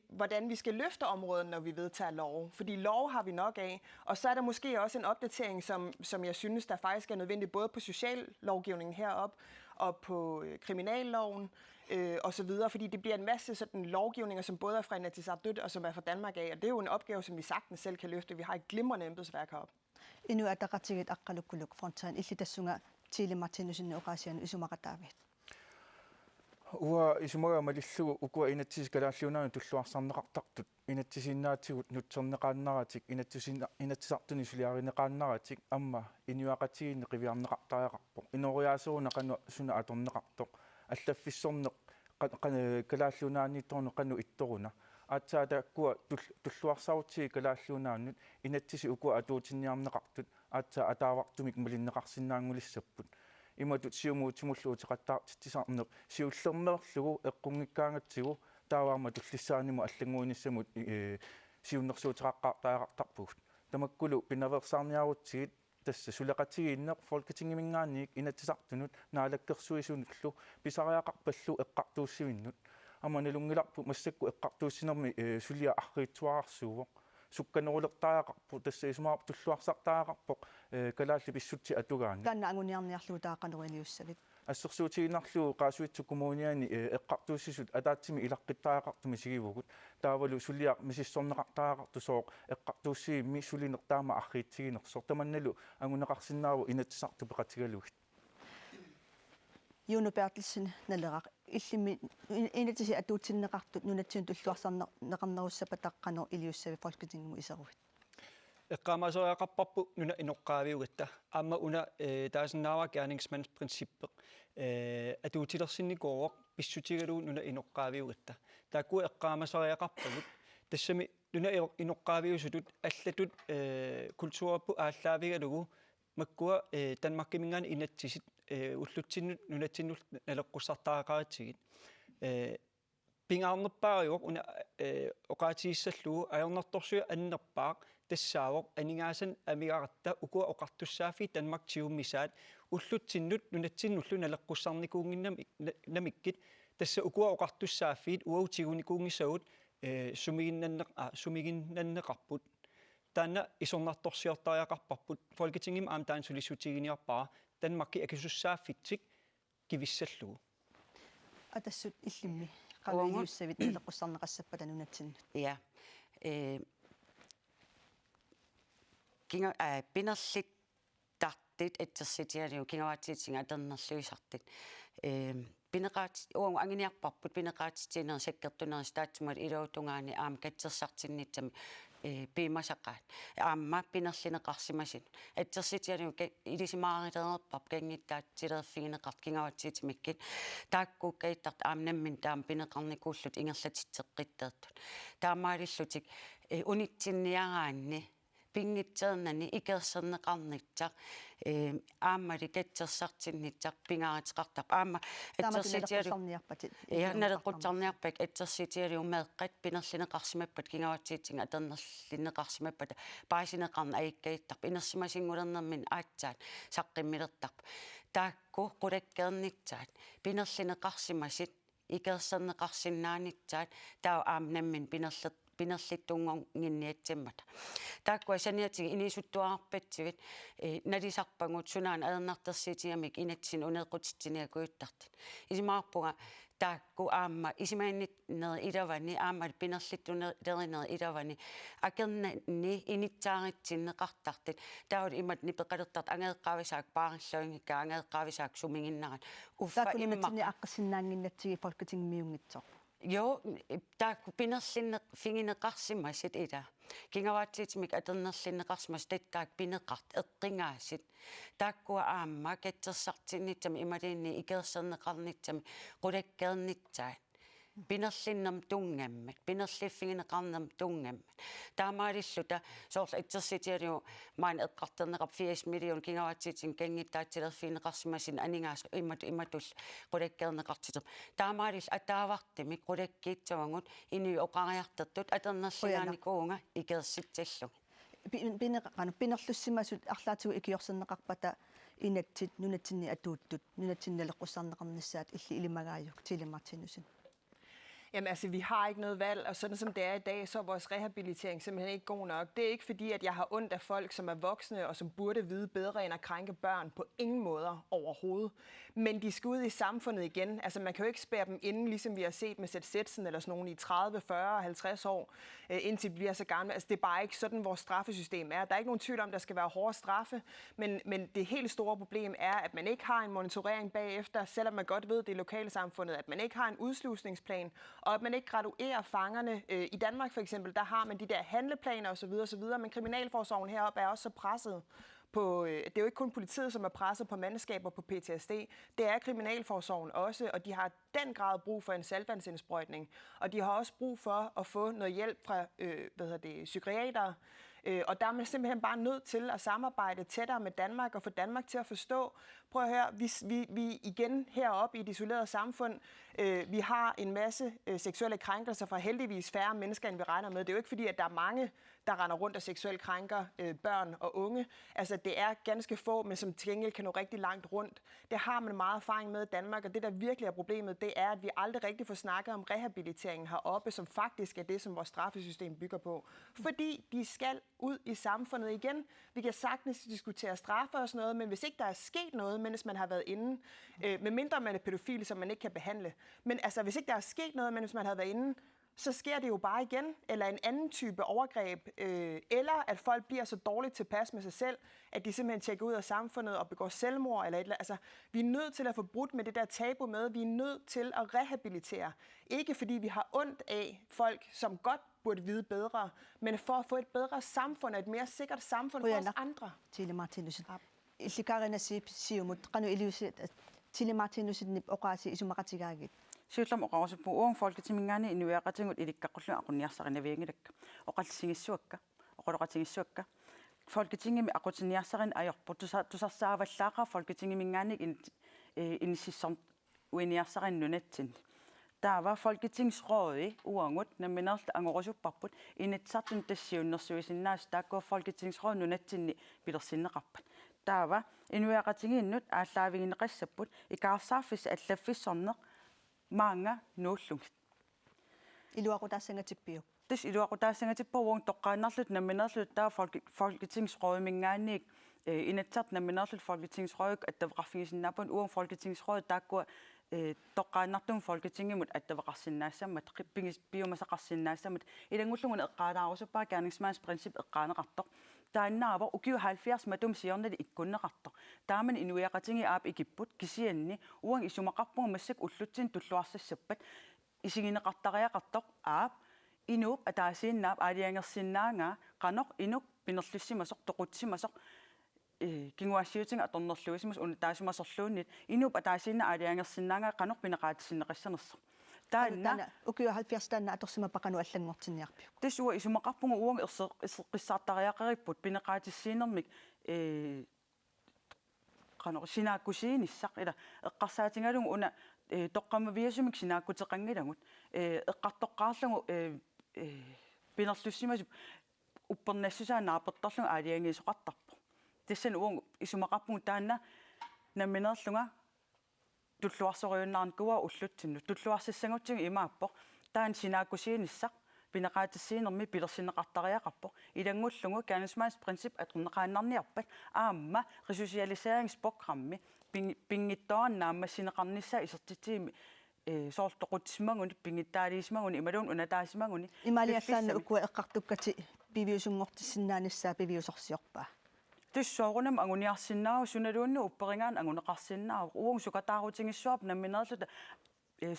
hvordan vi skal løfte området, når vi vedtager lov. Fordi lov har vi nok af. Og så er der måske også en opdatering, som jeg synes, der faktisk er nødvendig, både på sociallovgivningen heroppe og på kriminalloven og så videre. Fordi det bliver en masse sådan lovgivninger, som både er fra Inatsisartut og som er fra Danmark af. Og det er jo en opgave, som vi sagtens selv kan løfte. Vi har et glimrende embedsværk heroppe. Inu ataqatigit aqqalukkuluk frontaan illitassunga Tile Martinusin oqaasian isumaqataavit. уа исумага малиллугу укуа инатсис калааллунаани туллуарсарнеқартартут инатсисиннаатигут нутсернеқааннаратик инатсисартуни сулиаринеқааннаратик амма иниуақатигинне қивиарнеқартариақарпоқ инориаасууна қану суна аторнеқартоқ аллаффиссорнеқ калааллунааниитторну қану ittoruna аатсаата куа туллуарсаутиги калааллунааннут инатсиси укуа атуутинниарнеқартут аатса атаавартумик малиннеқарсинаангулиссаппут иматут сиумуутимуллуутеқаттаартитсисаарнеқ сиуллермерлугу эққунгиккаангатсигу тааваама туллиссааниму аллангуинissамут сиуннэрсуутеқаққартариақартарпугут тамаккулу пинаверсаарниарутсигит тасса сулеқатигииннеқ фолкатингимингаанник инатсисартунут наалаккерсуисунуллу писариақарпаллу эққартууссивиннут аманалунгиларпу массакку эққартууссинерми сулиа арриитсуарарсуувоқ сукканерулертаақарпу тасса исумаарпу туллуарсартаақарпоқ калаалли писсутси атугаани таанна ангуниарниарлуу таақанеруиниуссавит ассерсуутигинарлуу qaasuitsu kommuniani eqqartuussisut ataatsimi ilaqqittaaqartumi sigivukut taavalu suliaq misissorneqartaaqartu sooq eqqartuussiimmi sulinertaama arriitsiginersoq tamannalu anguneqarsinnaaru inatsisartu peqatigaluit Juno Bertelsen nalleraq illimi inatisi atuutsinneqartut nunatsiun tulluarsarneqarnerussapataqqano iliussavi folketingimu iseruvit Eqqaamaasoriaqarparpu nuna inoqqaaviugatta aamma una taasinnaava gerningsmandsprincipper atuutilersinnikuuroq pissutigaluu nuna inoqqaaviugatta taakku eqqaamaasoriaqarpagut tassami nuna inoqqaaviusutut allatut kultuurappu aallaavigalugu makkua Danmarkimingaani inatsisit уллутсиннут нунатсиннул налеққуссартаақаатсигит пингаарнерпаариуоқ уна оқаатигиссаллугу аернарторсуя аннерпаақ тассаавоқ анигаасан амигаратта укуа оқартуссаафи Danmark тиуммисаат уллутсиннут нунатсиннуллу налеққуссарникуунгиннами намиккит тасса укуа оқартуссааффиит уаутигуникуунгисагут сумигиннаннеқарпут таана исорнарторсиортариақарпарпут Folketingim аамтаан сулиссутигиниарпара Danmarki акисуссааффитсик кивиссаллугу атассут иллимми qaliussavit naleqqussarneqassappa nunatsinnu ja kinga pinerlit tartit etsersitialiu kingawaatiitsinga aternerluisartit pineqaat uangu anginiarparput pineqaatitiineer sakkertuneris taatsumat iluutungaani aam katsersartinnitsami piimasaqaat aamma pinerlineqarsimasin etsersitialiu ilisimaariteerparp kangittaatilerfigineqart kingawaatiitimikkit taakkuukkaitart aamnammin taam pineqarnikuullut ingerlatitseqqitteertut taamaalillutik unitsinniaraanni pingitseernani ikerserneqarnitsa aammali katsersartinnitsaq pingaatiqartaq aamma etsersitialiarpatit ja naleqquttarniarpak etsersitialiu meeqqat pinerlineqarsimappat kingawaatiitsinga aternerlineqarsimappat paasineqarna aikkaittarp inersimasingulernermin aatsaat saqqimmilertarp taakku qulakkeernitsaat pinerlineqarsimasit ikerserneqarsinnaanitsaat taa aamnammin pinerlittungonginniatsimmat taakkua saniatigi inisuttuarpatsivit nalisarpangut sunaan aernartersiitiamik inatsin uneequtitsiniakuittartit isimaarpunga taakku aamma isimaannitner ilavani aammal pinerlittunererineri ilavani akernanni initsaaritsinneqartartit taawul imat nipeqalertart angeeqqaavisaak paarilluingikka angeeqqaavisaak suminginnarat uffa taakkununatsinni aqqassinnaanginnatsigi folketingmiungitsoq Jo, taakku pinerlinneqarsimasit ila kingawaatiitimik aternerlinneqarsimas tattaak pineqart eqqingaasit taakkua aamma katsersartinnitsami imaliinni ikerserneqarnitsami qulakkeernitsaat pinerlinnam tungammat pinerliffigineqarnam tungammat taamaalilluta soorla etsersitialiu maan eqqarterneqap 80 million kingawaatiitin kangittaatilerfiineqarsimasin aningaas imatul qulakkeerneqartitu taamaalill ataavartimik qulakkiitsavangut ini oqariartertut aternerlingaanikuunga ikerssitsallu pinerlussimasut arlaatigu ikiorserneqarpata inatsit nunatsinni atuuttut nunatsinaleqqussarneqarnissaat illi ilimagaajuk tilimartinusin Jamen altså, vi har ikke noget valg, og sådan som det er i dag, så er vores rehabilitering simpelthen ikke god nok. Det er ikke fordi, at jeg har ondt af folk, som er voksne og som burde vide bedre end at krænke børn på ingen måder overhovedet. Men de skal ud i samfundet igen. Altså, man kan jo ikke spærre dem inde, ligesom vi har set med Sætsen eller sådan nogen i 30, 40, 50 år, indtil de bliver så gamle. Altså, det er bare ikke sådan, vores straffesystem er. Der er ikke nogen tvivl om, der skal være hårde straffe, men det helt store problem er, at man ikke har en monitorering bagefter, selvom man godt ved, det er lokalsamfundet, at man ikke har en udslusningsplan, og at man ikke graduerer fangerne. I Danmark for eksempel, der har man de der handleplaner osv., men kriminalforsorgen heroppe er også så presset på, det er jo ikke kun politiet, som er presset på mandskaber på PTSD, det er kriminalforsorgen også, og de har den grad brug for en saltvandsindsprøjtning, og de har også brug for at få noget hjælp fra psykiatere. Og der er man simpelthen bare nødt til at samarbejde tættere med Danmark og få Danmark til at forstå. Prøv at høre, vi igen heroppe i et isoleret samfund, vi har en masse seksuelle krænkelser fra heldigvis færre mennesker, end vi regner med. Det er jo ikke fordi, at der er mange, der render rundt og seksuelt krænker børn og unge. Altså, det er ganske få, men som til gengæld kan nå rigtig langt rundt. Det har man meget erfaring med i Danmark, og det, der virkelig er problemet, det er, at vi aldrig rigtig får snakket om rehabiliteringen heroppe, som faktisk er det, som vores straffesystem bygger på. Fordi de skal ud i samfundet igen. Vi kan sagtens diskutere straffe og sådan noget, men hvis ikke der er sket noget, mens man har været inde, medmindre man er pædofil, som man ikke kan behandle. Men altså, hvis ikke der er sket noget, mens man har været inde, så sker det jo bare igen, eller en anden type overgreb, eller at folk bliver så dårligt tilpas med sig selv, at de simpelthen tjekker ud af samfundet og begår selvmord, eller et eller andet. Altså, vi er nødt til at få brudt med det der tabu med, vi er nødt til at rehabilitere. Ikke fordi vi har ondt af folk, som godt burde vide bedre, men for at få et bedre samfund, et mere sikkert samfund for os andre. Tille Martinus. Illikarina siumut qanu iliusit Tille Martinus nip oqaasi isumaqatigaagit. Syytlam oqausuppu uang folketimingaani inuiaqatingut ilikkaqullu aqunniarsaqinaviangilakka oqalsingissuakka oqoloqatingissuakka folketingimi aqutiniarsarin ajorput tusarsaavallaqa folketingimingaani inississorm uiniarsarinunatsin taava folketingsrådi uangut namminerla angorusupparput initsartun tassiunnersuisinnaas taakkua folketingsråd nunatsinni pilersinneqarpat taava inuiaqatingiinnut ааllaавигинеқассаппут икаарсаарфис аллаффиссорнеқ маанга нууллугит Iluaqutaassangatippiuk. тис илуақутаассангатиппуун тоққааннарлут намминерлут таа folketingsrådmingaanniik инатсарт намминерлут folketingsrådик аттавеқарфигисиннаапун уун folketingsråd тааккуа тоққааннартун folketingimut аттавеқарсиннаассаммат пиумасақарсиннаассамат илангуллугуна эққаалаарусуппаа каанингсмаас принцип эққаанеқартоқ тааннаава укиу 70 матум сиорнали иккуннеқарто тааман инуиақатинги аап икиппут кисианни уан исумақарпуга массак уллутсин туллуарсассаппат исигинеқартариақартоқ аап инууп атаасииннаап аалиангерсиннаангаа қанеқ инук пинерлуссимасоқ тоқутсимасоқ кингуассиутинга аторнерлуисимас унатаасумасорлууннит инууп атаасиинна аалиангерсиннаангаа қанеқ пинеқаатиссинеқассанерсо таанна укиу 70 таанна аторсима пақану аллангортинниарпиу. тисуа исумақарпуга уанг исеққиссаартариақариппут пинеқаатиссиинермик qano sinaakkusiinissaq ila eqqarsaatigalungu una toqqammaviasumik sinaakkuteqangilagut eqqartoqqaarlugu pinerlussimasuk uppernassуsaa naappertorlugu aaliangiisoqartarpu tassan uungu isumaqarpugu taanna namminerlunga tulluarsoriunnaarnikua ullutsinnu tulluarsissangutsingu imaappoq taan sinaakkusiinissaq пинеқаатиссиинерми пилерсинеқартариақарпо илангуллугу кааnismaas принцип атрунеқааннарниарпат аама ресоциалисерингспрограмми пингиттоаннаама синеқарнisса исертитиими соортоқутсимагуни пингиттаалиисмагуни ималуун унатаасимагуни Ималиаллаанна укуа эққартуккати пивиусунгортиссиннаанissaa пивиусорсиорпаа туссоорунам агуниарсиннаау суналуунну упперингаан агунеқарсиннаау уун сукатаарутингиссуап намминерлута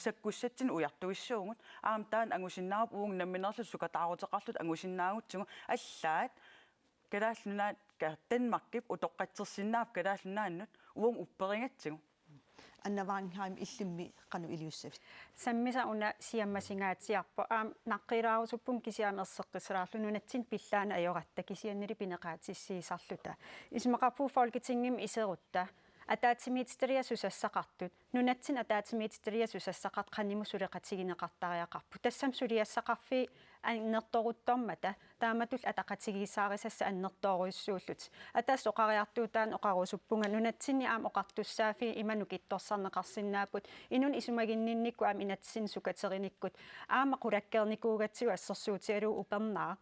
саккуссатсин уяртуиссуугут аам таан ангусиннаарп уун намминерлут сукатаарутеқарлут ангусиннаагутсугу аллаат калааллунаат кааттанмаркип утоққатсерсиннаап калааллунааннут уун упперингатсигу аннаваангхайм иллимми қану илиуссавит саммиса уна сиаммасингаатсиарпо аам наққилаарусуппун кисиаанерсеққисераарлунунатсин пиллаана ajorata кисианнили пинеқаатиссиисарлута исмақарпу folketingim исерутта атаатимиитстериасусассақартут нунатсин атаатимиитстериасусассақат қаниму сулеқатигинеқартариақарпу тассам сулиассақарфи аннерторуттормата тааматул атақатигисаарисасса аннерторуиссууллут атаас оқариартуутаан оқарусуппунга нунатсинни аам оқартуссаафи иману китторсарнеқарсинаапут инун исумагиннинникку аам инатсин сукатериниккут аама қулаккерникуугатсиу ассерсуутиалу упернаа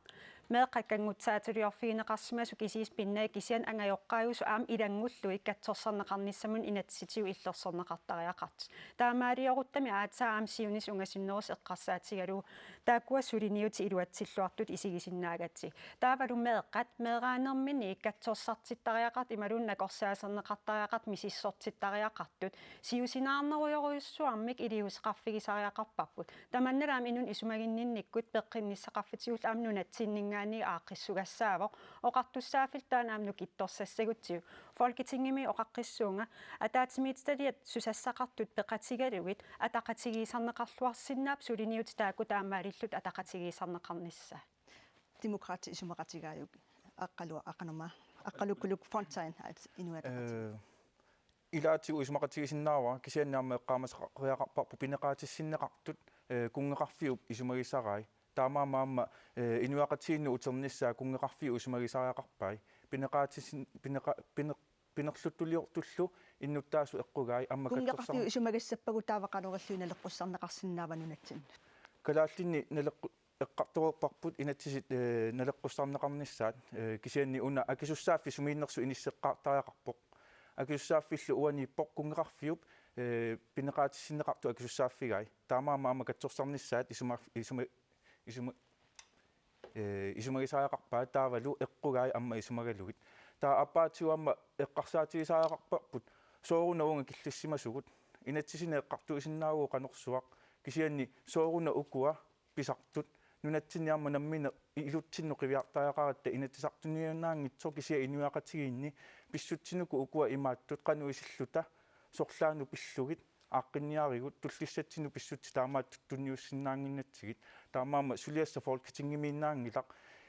меэққаккангутсаатулиорфигинеқарсимасу кисиис пиннаа кисиан ангайоққаюсу аам илангуллу иккатсорсарнеқарниссамун инатситиу иллерсорнеқартариақарт таамаалиоруттами аатсаа аам сиунис унгасиннерус эққарсаатигалу тааккуа сулиниути илуатсиллуартут исигисиннаагатси таавалу меэққат меэраанермини иккатсорсартиттариақарт ималун накорсаасернеқартариақарт мисиссортиттариақартут сиусинаарнеруйоруйуссуармик илиусеқарфигисариақарпарпут таманналаам инун исумагиннинниккут пеққинниссақарфитиул аам нунатсиннингаани ааққиссугассаавоқ оқартуссаафилтаан аамну китторсассагутсиу folketingimi оқаққиссуунга атаатимиитсталиат сусассақартут пеқатигалугит атақатигисарнеқарлуарсиннаап сулиниут таакку таамаалиллут атақатигисарнеқарнisса demokrati исумақатигааюк аққалуа ақанума аққалуккулук frontline инуата илаатигу исумақатигисиннаава кисианнаама эққаамасаққариақарпарпу пинеқаатиссиннеқартут кунгеқарфиуп исумагисарай таамаамаама инуақатиинну утерниссаа кунгеқарфиу исумагисариақарпай пинерлуттулиортуллу иннуттаасу эққугаи аммакатторсар кунгеқарфиу исумагиссаппагу таавақалуерлуи налеққуссарнеқарсиннаава калааллинни налеққу эққарторууппарпут инатсисит налеққуссарнеқарнissaат кисианни уна акисуссааффи сумииннерсу иниссеққартариақарпоқ акисуссааффиллу уаниппоқ кунгеқарфиуп пинеқаатиссиннеқарту акисуссааффигай таамаама катсорсарнissaат исумагисариақарпаа таавалу эққугаи амма исумагалугит таа аппаатиуамма эққарсаатигисариақарпарпут соорунауга киллиссимасугут инатсисине эққарту исиннаагуу канорсуақ кисианни сооруна укуа писартут нунатсинниарма наммине илутсинну қивиартариақаратта инатсисартуниунаангитсо кисия инуақатигиинни писсутсинуку укуа имааттут кануисиллута сорлаану пиллугит ааққинниаригут туллиссатсину писсутси таамаат тунниуссиннаангиннатсигит таамаама сулиасса folketingimiinnaangilaq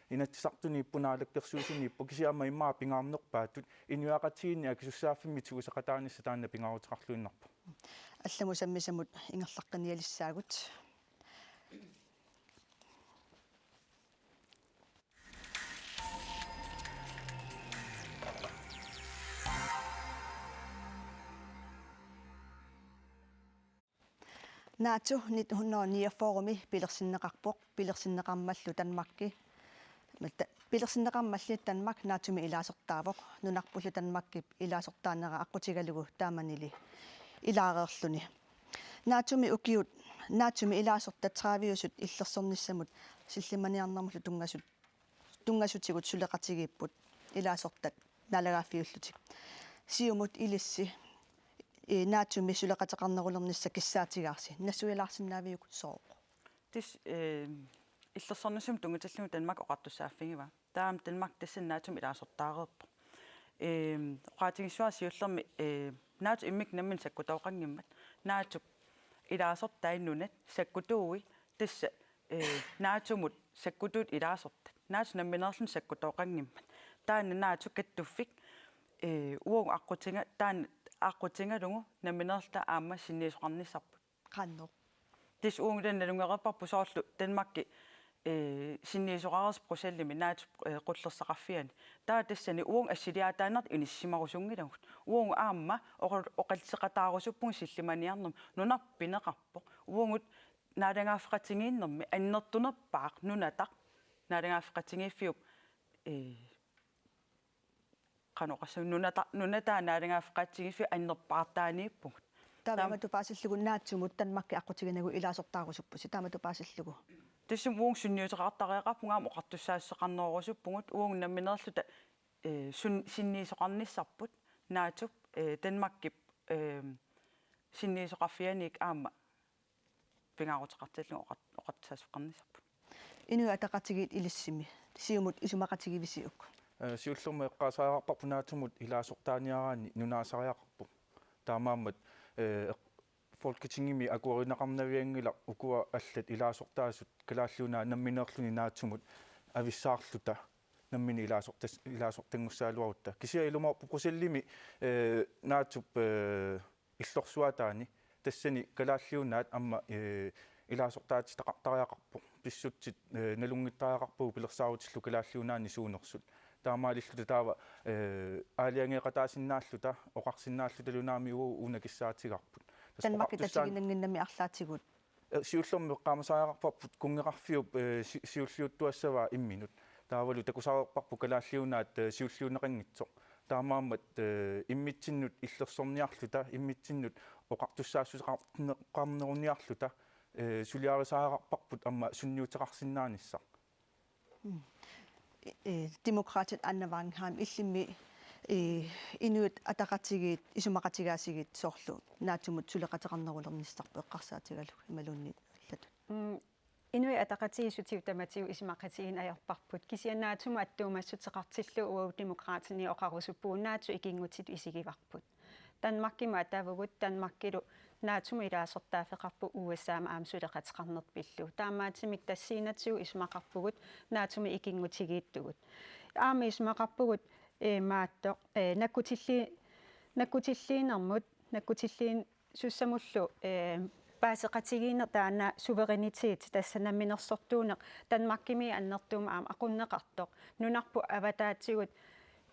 инатсисартуни иппунаалаккерсуусиниппу кисиама иммаа пингаарнерпаатут инуақатигинни акисуссааффимми тигусақатаанисса таанна пингаарутеқарлуиннарпа алламу саммисамут ингерлаққиниалиссаагут наату 1909 форуми пилерсиннеқарпоқ пилерсиннеқармаллу танмакки пилерсиннеқармалли танмак наатуми илаасертаавоқ нунарпуллу танмакки илаасертаанера аққутигалугу тааманили илаареерлуни наатуми укиут наатуми илаасерта траавиусут иллерсорниссамут силлиманиарнармуллу тунгасутигут сулеқатигииппут илаасертат налагааффиуллутик сиумут илисси наатуми сулеқатеқарнерулернisса киссаатигаарси нассуилаарсинаавиук соо тис иллерсорнисум тунгаталлуми танмак оқартуссааффигива таам танмак тассан наатуми илаасертаареерпо оқаатигиссуарсиуллерми наату иммик наммин саккутооқангиммат наату илаасертаиннунат саккутууи тасса наатумут саккутуут илаасертат наату намминерлун саккутооқангиммат таана наату каттуффик уон аққутинга таана аққутингалугу наминерта аама синниисоқарниссарпут қанно тис унгден налунгерапарпу соорлу танмакки синниисоқарерс просаллими наат қуллерсақарфиани таа тассани уон ассилиаатаанерт иниссимарусунгилагут уон аама оқалсеқатаарусуппун силлиманиарнерм нунарпинеқарпо уонгут наадангаффеқатингииннерми аннертунерпаақ нунатақ наадангаффеқатингииффиуп каноқассу нунатаа наадангаффеқатингииффи аннерпаартаанииппугут таамату паасиллугу наатсумут танмакки аққутигинагу илаасортаарусуппуси таамату паасиллугу тассум уун сунниутеқартариақарпунгаам оқартуссаассеқарнерусуппугут уун намминерлута синниисоқарниссарпут наатуп танмаккип синниисоқарфианик аама пингаарутеқарталлу оқартуссаассеқарниссарпут инуа атақатигиит илиссими сиумут исумақатигивисиук сиуллерме эққаасаарарпарпу наатумут илаасортааниараани нунаасариақарпу таамааммат folketingimi акуаринақарнавиангила укуа аллат илаасортаасут калааллунаа намминерлуни наатсумут ависсаарлута наммини илаасортангуссаалуарутта кisia илумаорпу просellimi наатуп иллорсуатаани тассани калааллиунаат амма илаасортаати тақартариақарпо писсутсит налунгиттариақарпугу пилерсаарутиллу калааллиунаани суунерсут таамаалиллута таава аалиангеқатаасиннааллута оқарсиннааллута лунаами уунакиссаатигарпут танмаккитатигинангиннами арлаатигут сиуллэрми эққаамасаариақарпарпут кунгеқарфиуп сиуллиуттуассаваа имминут таавалу такусаарерпарпу калааллиунаат сиуллиунеқингитсоқ таамааммат иммитсиннут иллерсорниарлута иммитсиннут оқартуссаассусеқарнеруниарлута сулиарисаарарпарпут амма сунниутеқарсиннаанisса демократит аннаваангхаам иллимми инуит атақатигиит исумақатигаасигит соорлу наатумут сулеқатеқарнерулерниссарпу эққарсаатигалу ималуунни аллату инуи атақатигисутиу таматиу исмақатигин аярпарпут кисианнаатума аттуумассутеқартиллу уау демократини оқарусуппууннаату икингутит исигиварпут танмаккима атавгут танмаккилу наатума илаасортаафеқарпу уусаама аамсулеқатеқарнерпиллу таамаатимик тассиинатсиу исмақарпугут наатума икингутигииттугут аама исмақарпугут маатто наккутиллиинермут наккутиллиин суссамуллу паасеқатигиинер таана суверенитет тассанамминерсортуунеқ танмаккими аннертуума аама ақуннеқартоқ нунарпу аватаатигут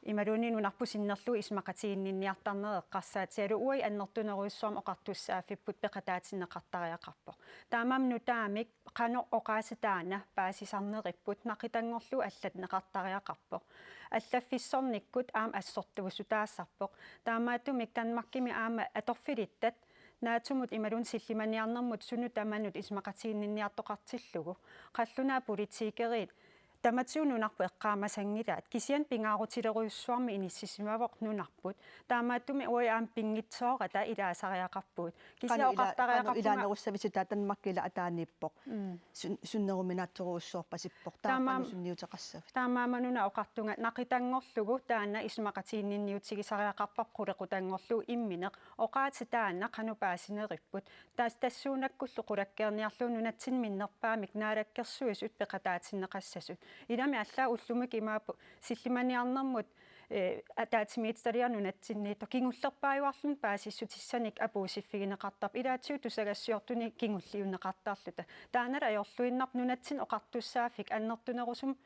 ималуни нунарпу синнерлу исмақатигиннинниартарнере эққарсаатиалу уи аннертунеруиссуарма оқартуссааффиппут пеқатаатиннеқартариақарпо таамам нутаамик қано оқаасатаана паасисарнериппут нақитангорлу аллат неқартариақарпо аллаффиссорниккут аама ассортугусутаассарпоқ таамаатумик танмаккими аама аторфилиттат наатумут ималун силлиманиарнэрмут суну таманут исмақатигиннинниартоқартиллугу қаллунаа политикерит таматсиу нунарпу эққаамасангилаат кисиан пингаарутилеруйуссуарми иниссисимавоқ нунарпут таамааттуми уи аам пингитсоора та илаасариақарпуут кисиа оқартариақарпуга илаанеруссависута танмаккила атаанииппоқ суннеруминаатторуссуорпасиппоқ таамаам сунниутеқассав таамаамануна оқартунга нақитангорлугу таана исмақатигиннинниутигисариақарпақ қулеқутангорлу имминеқ оқаати таана қанупаасинериппут тассуунаккуллу қулаккерниарлу нунатсин миннерпаамик наалаккерсуисут пеқатаатиннеқассасут илами аллаа уллумик имаапу силлиманиарнэрмут атаатимиитсалиарнунатсинниитто кингуллерпааюарлун паасиссутиссаник апуусиффигинеқартарп илаатсиу тусагассиортуни кингуллиуннеқартаарлута таанала аёрлуиннарп нунатсин оқартуссаафик аннертунерусум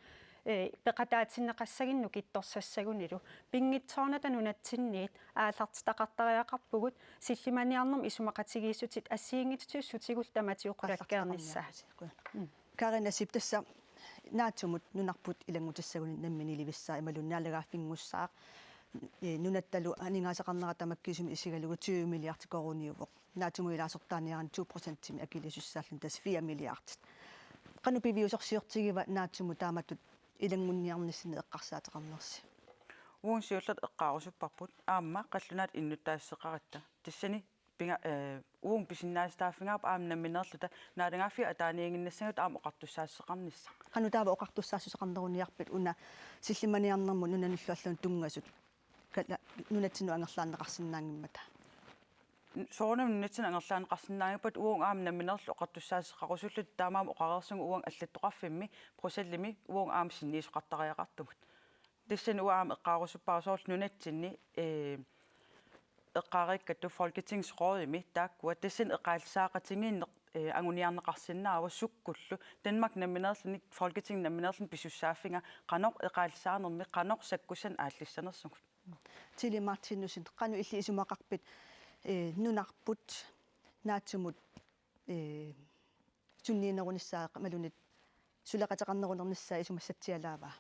пеқатаатиннеқассагинну китторсассагунилу пингитсоорната нунатсинниит аалартитақартариақарпугут силлиманиарнерм исумақатигииссутит ассиингитсуссутигул таматиоқулаккеерниссаа карина сиптасса наатсумут нунарпут илангутассагуни наммини ливиссаа ималуннаалегааффингуссаа нунатталу анингаасақарнера тамаккисуми исигалугу 20 миллиардикоруниувоқ наатуму илаасортааниаран 2% тими акилисуссааллун тас 4 миллиардт қану пивиусорсиортигива наатсуму тааматут илангунниарниссини эққарсаатеқарнерси уун сиуллат эққаарусуппарпут аама қаллунаат иннуттаассеқаратта тассани пинга уун писиннаастааффингаарп аамнамминерлута наалагааффи атааниингиннассагут аама оқартуссаассеқарнisса қану таава оқартуссаассусеқарнеруниарпит уна силлиманиарнэрму нунануллуаллун тунгасут нунатсину ангерлааннеқарсинаангиммата соонам нунатсин ангерлаанеқарсинаангиппат уун аамнамминерлу оқартуссаассеқарусуллут таамаама оқареерсугу уун аллаттоқарфимми просаллими уун аама синниисоқартариақартумут тассани уаама эққаарусуппарусоорл нунатсинни эққаариккатту Folketingsrådimi тааккуа тасин эққаалсаақатингиинне ангуниарнеқарсинаава суккуллу Danmark намминерлуник Folketing намминерлун писуссааффинга қанор эқаалсаанерми қанор саккусан ааллиссанерсугут Тили Мартинусин қану илли исумақарпит нунарпут наатсумут сунниинерунissaaq малунит сулеқатеқарнерунерниссаа исумассатсиалаава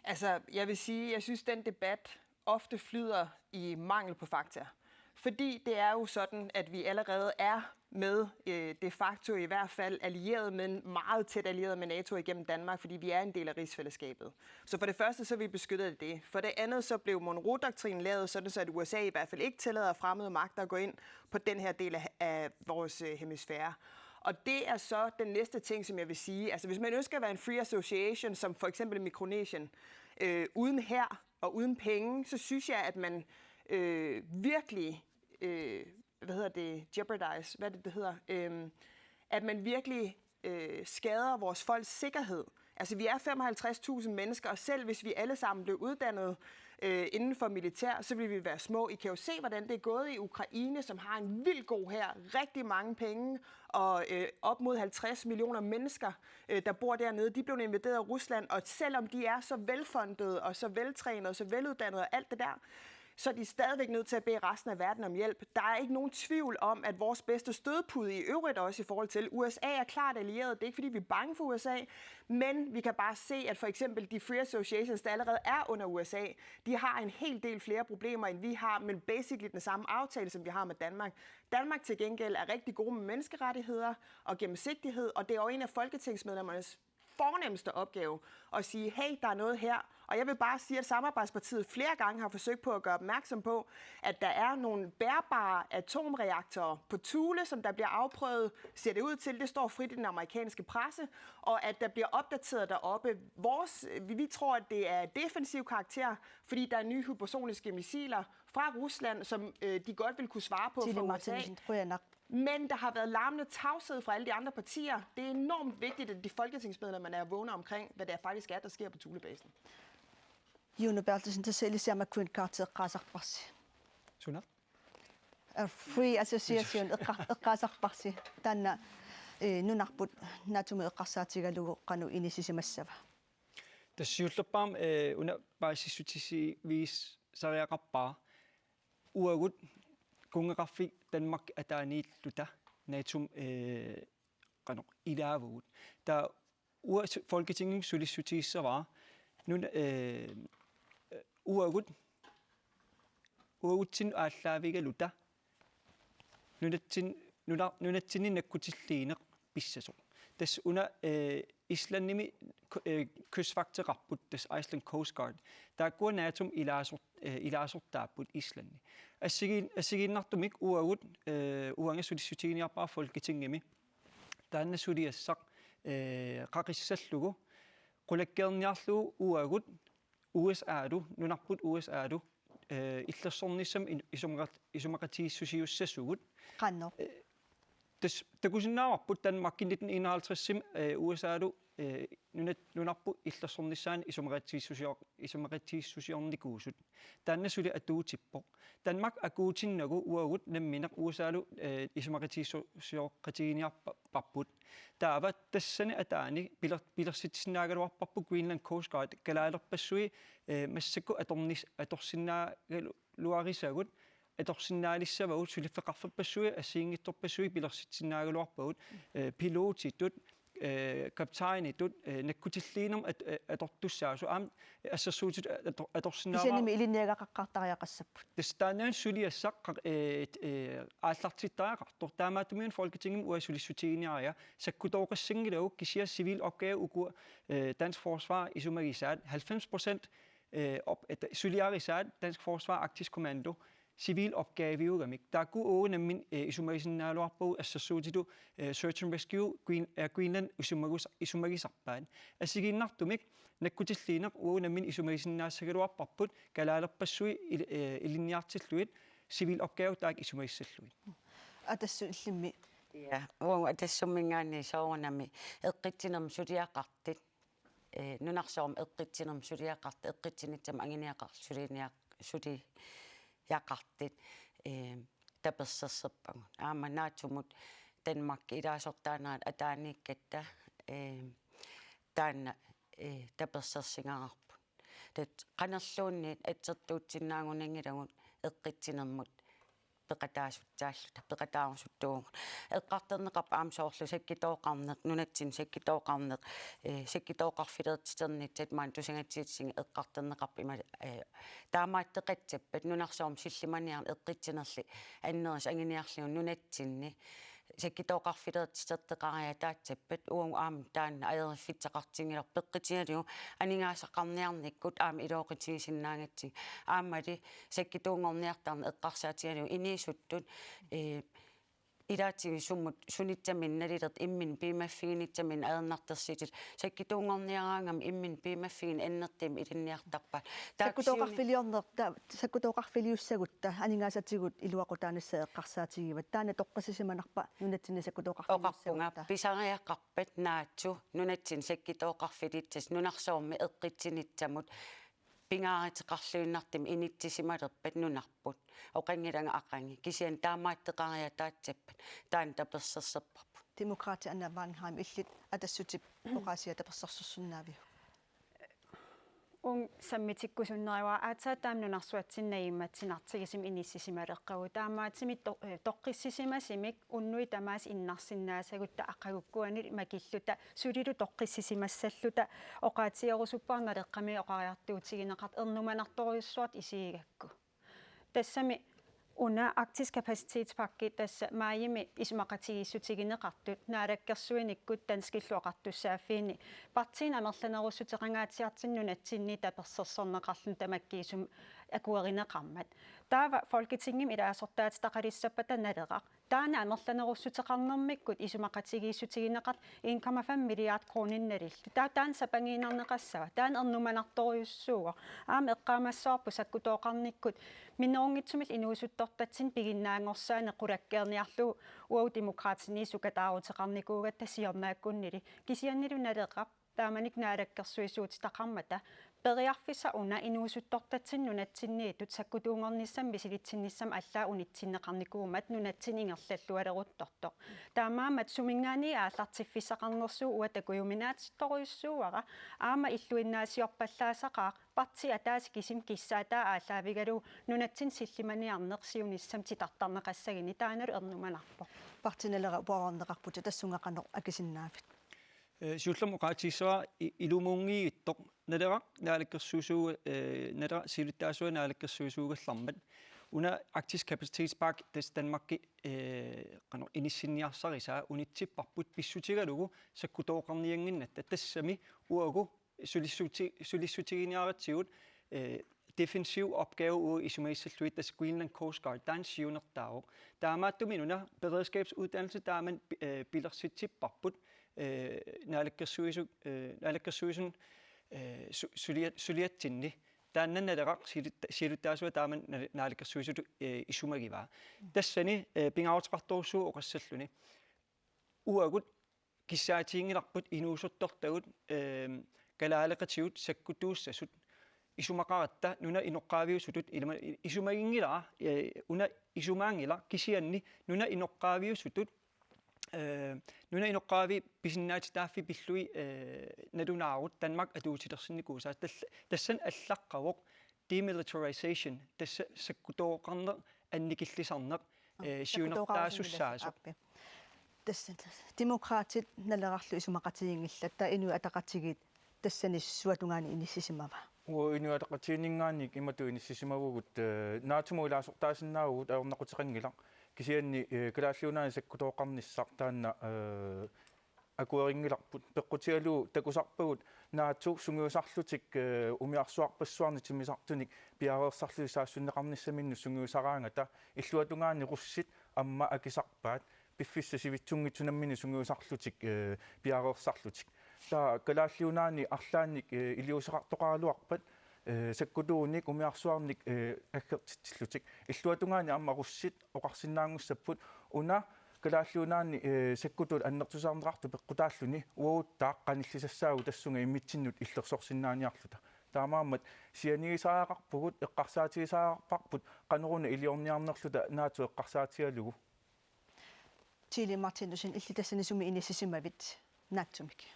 Altså, jeg vil sige, jeg synes, den debat ofte flyder i mangel på fakta. Fordi det er jo sådan, at vi allerede er med de facto i hvert fald allieret, men meget tæt allieret med NATO igennem Danmark, fordi vi er en del af rigsfællesskabet. Så for det første, så er vi beskyttet af det. For det andet, så blev Monroe-doktrinen lavet, sådan så at USA i hvert fald ikke tillader fremmede magter at gå ind på den her del af vores hemisfære. Og det er så den næste ting, som jeg vil sige. Altså, hvis man ønsker at være en free association, som for eksempel Micronesien, uden hær og uden penge, så synes jeg, at man virkelig, jeopardize, at man virkelig skader vores folks sikkerhed Altså, vi er 55.000 mennesker, og selv hvis vi alle sammen blev uddannet inden for militær, så vil vi være små. I kan jo se, hvordan det er gået i Ukraine, som har en vild god hær, rigtig mange penge, og op mod 50 millioner mennesker, der bor dernede. De blev invaderet af Rusland, og selvom de er så velfundede og så veltrænede og så veluddannede og alt det der, så er de stadigvæk nødt til at bede resten af verden om hjælp. Der er ikke nogen tvivl om, at vores bedste stødpude i øvrigt også i forhold til USA er klart allieret. Det er ikke, fordi vi er bange for USA, men vi kan bare se, at for eksempel de Free Associations, der allerede er under USA, de har en hel del flere problemer, end vi har, men basically den samme aftale, som vi har med Danmark. Danmark til gengæld er rigtig gode med menneskerettigheder og gennemsigtighed, og det er jo en af folketingsmedlemmernes fornemmeste opgave at sige, hey, der er noget her. Og jeg vil bare sige, at Samarbejdspartiet flere gange har forsøgt på at gøre opmærksom på, at der er nogle bærbare atomreaktorer på Thule, som der bliver afprøvet, ser det ud til, det står frit i den amerikanske presse, og at der bliver opdateret deroppe. Vi tror, at det er defensiv karakter, fordi der er nye hypersoniske missiler fra Rusland, som de godt vil kunne svare på fra USA. Men der har været larmende tavshed fra alle de andre partier. Det er enormt vigtigt, at de folketingsmedlemmer er vågne omkring, hvad der faktisk er, der sker på Thulebasen. Juno Bertelsen, der selv ser mig kun kartet Qazaqbarsi. Suna? Free Association Qazaqbarsi. Tanna nu naqput natume qarsaatigalogu qanu inisimassava. Tassiullappaam una baasissutisi viis sariaqappaa uagut kungeqarfi Danmark ataaniilluta natum qanoq ilaavugut ta Folketinget sulissutiissavaa nun uagutsin aalлaavigaluta nunatsinni nakkutilliineq pissasoq tas una Islannimi kysvagteqarput tas Iceland Coast Guard taakkua naatum ilaasortaapput Islanni assigiinnartumik uagut uangassulissutiiniarpaa Folketingimi taannasuliassaq qaqissallugu qulakkeerniarlugu uagut USA'lu nunarput USA'lu illersornissam isumaqatiissusiussasugut Qanno. Takusinnaawarput Danmark 1951 USA'lu nunarpu illersornissaan isumaqatiissusiornikuusut taannasuli atuutippoq Danmark akuutinnagu uagut nammineq USA'lu isumaqatiissusioqqatiiniarparput taava tassani ataani pilersitsinnaagaluarparpu Greenland Coast Guard kalaalerpassui massakku atorsinnaagaluarisagut atorsinnaalisavagut suliffeqarfappassui assiingittorpassui pilersitsinnaagaluarpagut pilootitut kaptainitut nakkutilliinerm atortussaasu aam assassuutut atorsinnaava Isenimi ilinniagaqqartariaqassapput. tastaanaan suliassaq aallartittaaqartor taamaatumiun Folketinget uasulissutiiniaria sakkutooqassingilagu kisia civil opgave uku dansk forsvar isumagisaat 90% suliarisaat dansk forsvar Arktisk Kommando civil opgaviugamik taakku uunammin isumagisinaaluarpu assassuutitu search and rescue Greenland isumagisarpaan assigiinnartumik nakkutilliineq uunammin isumagisinnaassaгаluarparput kalaalerpassui ilinniartilluit civil opgave taak isumagissalluit Atassu illimmi Ja, uunga tassummingaanni soornami eqqittinerm suliaqartit nunarsoorm eqqittinerm suliaqart eqqittinitsam suli yaqartit taperserserpangut aamanaattumut Danmark ilaasortaanaat ataaniikkatta taanna tapersersingararput tat qanerluunniit atsertuutsinnaangunangilagut eqqittinermut peqataarsuttaalluta eqqarterneqarp aamsoorlu sakkitooqarneq nunatsin sakkitooqarneq sakkitooqarfileertiternitsit maan tusangatsiitsing eqqarterneqarp ima taamaatteqatsappat nunarsoorm sillimaniar eqqittinerli anneris anginiarliun nunatsinni sakkitooqarfileertiterteqaria taatsappat uungu aam taanna aeriffitseqartingilar peqqitialiu aningaasaqarniarnikkut aam ilooqitigisinnaangatsig aammali sakkituungorniartarne eqqarsaatialiu iniisuttut Idaatigi sunitsaminnalit immin piimaffiinitsamin aernartersitit sakkituungorniaraangam immin piimaffiin ennertim ilinniartarpat sakkutoqarfiliussagutta aningaasatigut iluaqutaanissa eqqarsaatigivat taana toqqasissimanarpa nunatsinni oqarpunga pisariaqqarpat naatsu nunatsin sakkitooqarfilitsis nunarsoormi eqqitsinitsamut pingaariteqarluinnartim initsissimalerpat nunarput oqangilanga aqangi kisian taamaatteqaria taatsappat taan taperserserparput demokraati anna Wangenheim illit atassutip oqasia tapersersussunnaavi sammitikkusunneriwa aatsaataamnunarsuatsinnaimmatsinartigisim inissisimalеққагу таамаатимит тоққиссисимасимик уннуи тамаас иннарсиннаасагутта аққагуккуанил макиллута сулилу тоққиссисимассаллута оqaатиерусуппаарналеққами оқариартуутигинеқарт ернуманарторюссуарт исигакку тассами уна Arktis kapacitetspakke тасса маими исумақатигиссутигинеқартут наалаккерсуиниккут танскиллуақартуссааффиини партиин амерланерусутеқангаатиартиннунатсинни таперсерсорнеқарлун тамаккиисум акуеринеқармат таава folketingim илаасортаатитақалиссаппата налеқақ таана амерланеруссутеқарнэрмиккут исумақатигииссутигинеқарт 1,5 миллиард кронинналиллу таан сапангиинарнеқассава таан ернуманарторюссууга аама эққаамассаарпу саккутооқарниккут минерунгитсумил инуусуттортатсин пигиннаангорсаане қулаккеерниарлу уау демократини сукатаарутеқарникуугат тассиорнааккуннили кисианнилу налеқақ тааманик наалаккерсуисуутитақармата периарфиса уна инуусуттортатсин нунатсинниитут саккутуунгорниссам висилитсинниссам аллаа унитсиннеқарникуумат нунатсин ингерллаллуалерутторто таамаамат сумингаани ааллартиффисақарнерсуу уа такуйуминаатитторуйуссууара аама иллуиннаасиорпаллаасақаа парти атааси кисим киссаатаа ааллаавигалу нунатсин силлиманиарнерсиунissam титартарнеқассагини тааналу ернуманарпо партинелера уарорнеқарпута тассунгақанеқ акисиннаафит сиуллам оqaатиссава илумунгииттоқ налерaq наалаккерсуусуу налера силуттаасуа наалаккерсуусуугаллармат уна Arktis Kapacitetspakke тас Danmarki qano иниссинниарсарисаа унитсиппарпут писсутигалугу саккутооқарниангиннатта тассами уагу сулиссутигиниаратсигут defensiv opgave ude i Sumaisselluit, der Greenland Coast Guard, der er en syvnerdag. Der er meget dominerende beredskabsuddannelse, der er man bilder sit tip babbut, nærlæggersuisen suliat tindi. Der er en anden der siger du der så der er man nærlæggersuisen i Sumagiva. Der sende bingautrættorsu og Selluni. Uagut kisar tingi rabbut inusuttortagut galaalaqatiut sakkutuussasut isumaqaratta nuna inoqqaaviusutut isumagingila una isumangila kisianni nuna inoqqaaviusutut nuna inoqqaavi pisinnaatitaafi pillui nadunaarut Danmark atuutilersinnikuusaa tassan allaqqavuq demilitarization tassa sakkutooqarner annikillisarneq siunertaasussaasuq tässä demokraatit nalerarlu isumaqatiingillat ta inu ataqatigit tassanis suatungaani inissisimava уиниуатақатиинингаанник иматуинissisimavugut наатумуилаасортаасиннаагут аорнақутеқангила кисианни калааллуунаани саккутооқарниссар таанна акуерингиларпут пеққутигалуу такусарпагут наатсу сунгиусарлутик умиарсуарпассуарни тимисартуник пиареерсарлуисаассуннеқарниссаминну сунгиусараангата иллуатунгаани руссит амма акисарпаат пиффисса сивитсунгитсунаммини сунгиусарлутик пиареерсарлутик та калааллуунаани арлаанник илиусеқартоқаралуарпат саккутууник умиарсуарник аггертитсиллутик иллуатунгаани амма руссит оқарсиннаангуссаппут уна калааллуунаани саккутут аннертусаарнеқарту пеққутааллуни уауттаа қаниллисассаагу тассунга иммитсиннут иллерсорсиннааниарлута таамааммат сианигисаақарпугут эққарсаатигисаақарпарпут қанеруна илиорниарнерлута наату эққарсаатигалугу Chile Martinussen illitassani inississimavit natsumik.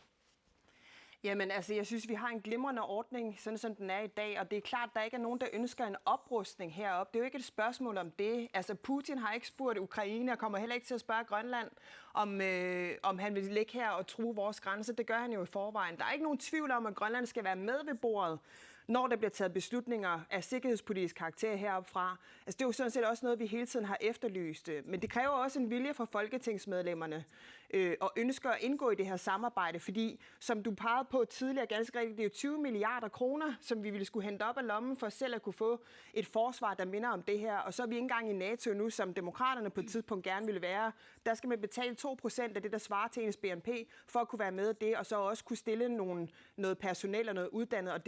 Jamen altså, jeg synes, vi har en glimrende ordning, sådan som den er i dag, og det er klart, at der ikke er nogen, der ønsker en oprustning heroppe. Det er jo ikke et spørgsmål om det. Altså, Putin har ikke spurgt Ukraine, og kommer heller ikke til at spørge Grønland, om han vil ligge her og true vores grænser. Det gør han jo i forvejen. Der er ikke nogen tvivl om, at Grønland skal være med ved bordet, når der bliver taget beslutninger af sikkerhedspolitisk karakter heroppe fra. Altså det er jo sådan set også noget, vi hele tiden har efterlyst. Men det kræver også en vilje fra folketingsmedlemmerne og ønsker at indgå i det her samarbejde, fordi som du pegede på tidligere ganske rigtigt, det er jo 20 milliarder kroner, som vi ville skulle hente op af lommen for selv at kunne få et forsvar, der minder om det her. Og så er vi ikke engang i NATO nu, som demokraterne på et tidspunkt gerne ville være. Der skal man betale 2% af det, der svarer til ens BNP, for at kunne være med i det, og så også kunne stille noget personel og noget uddannet, og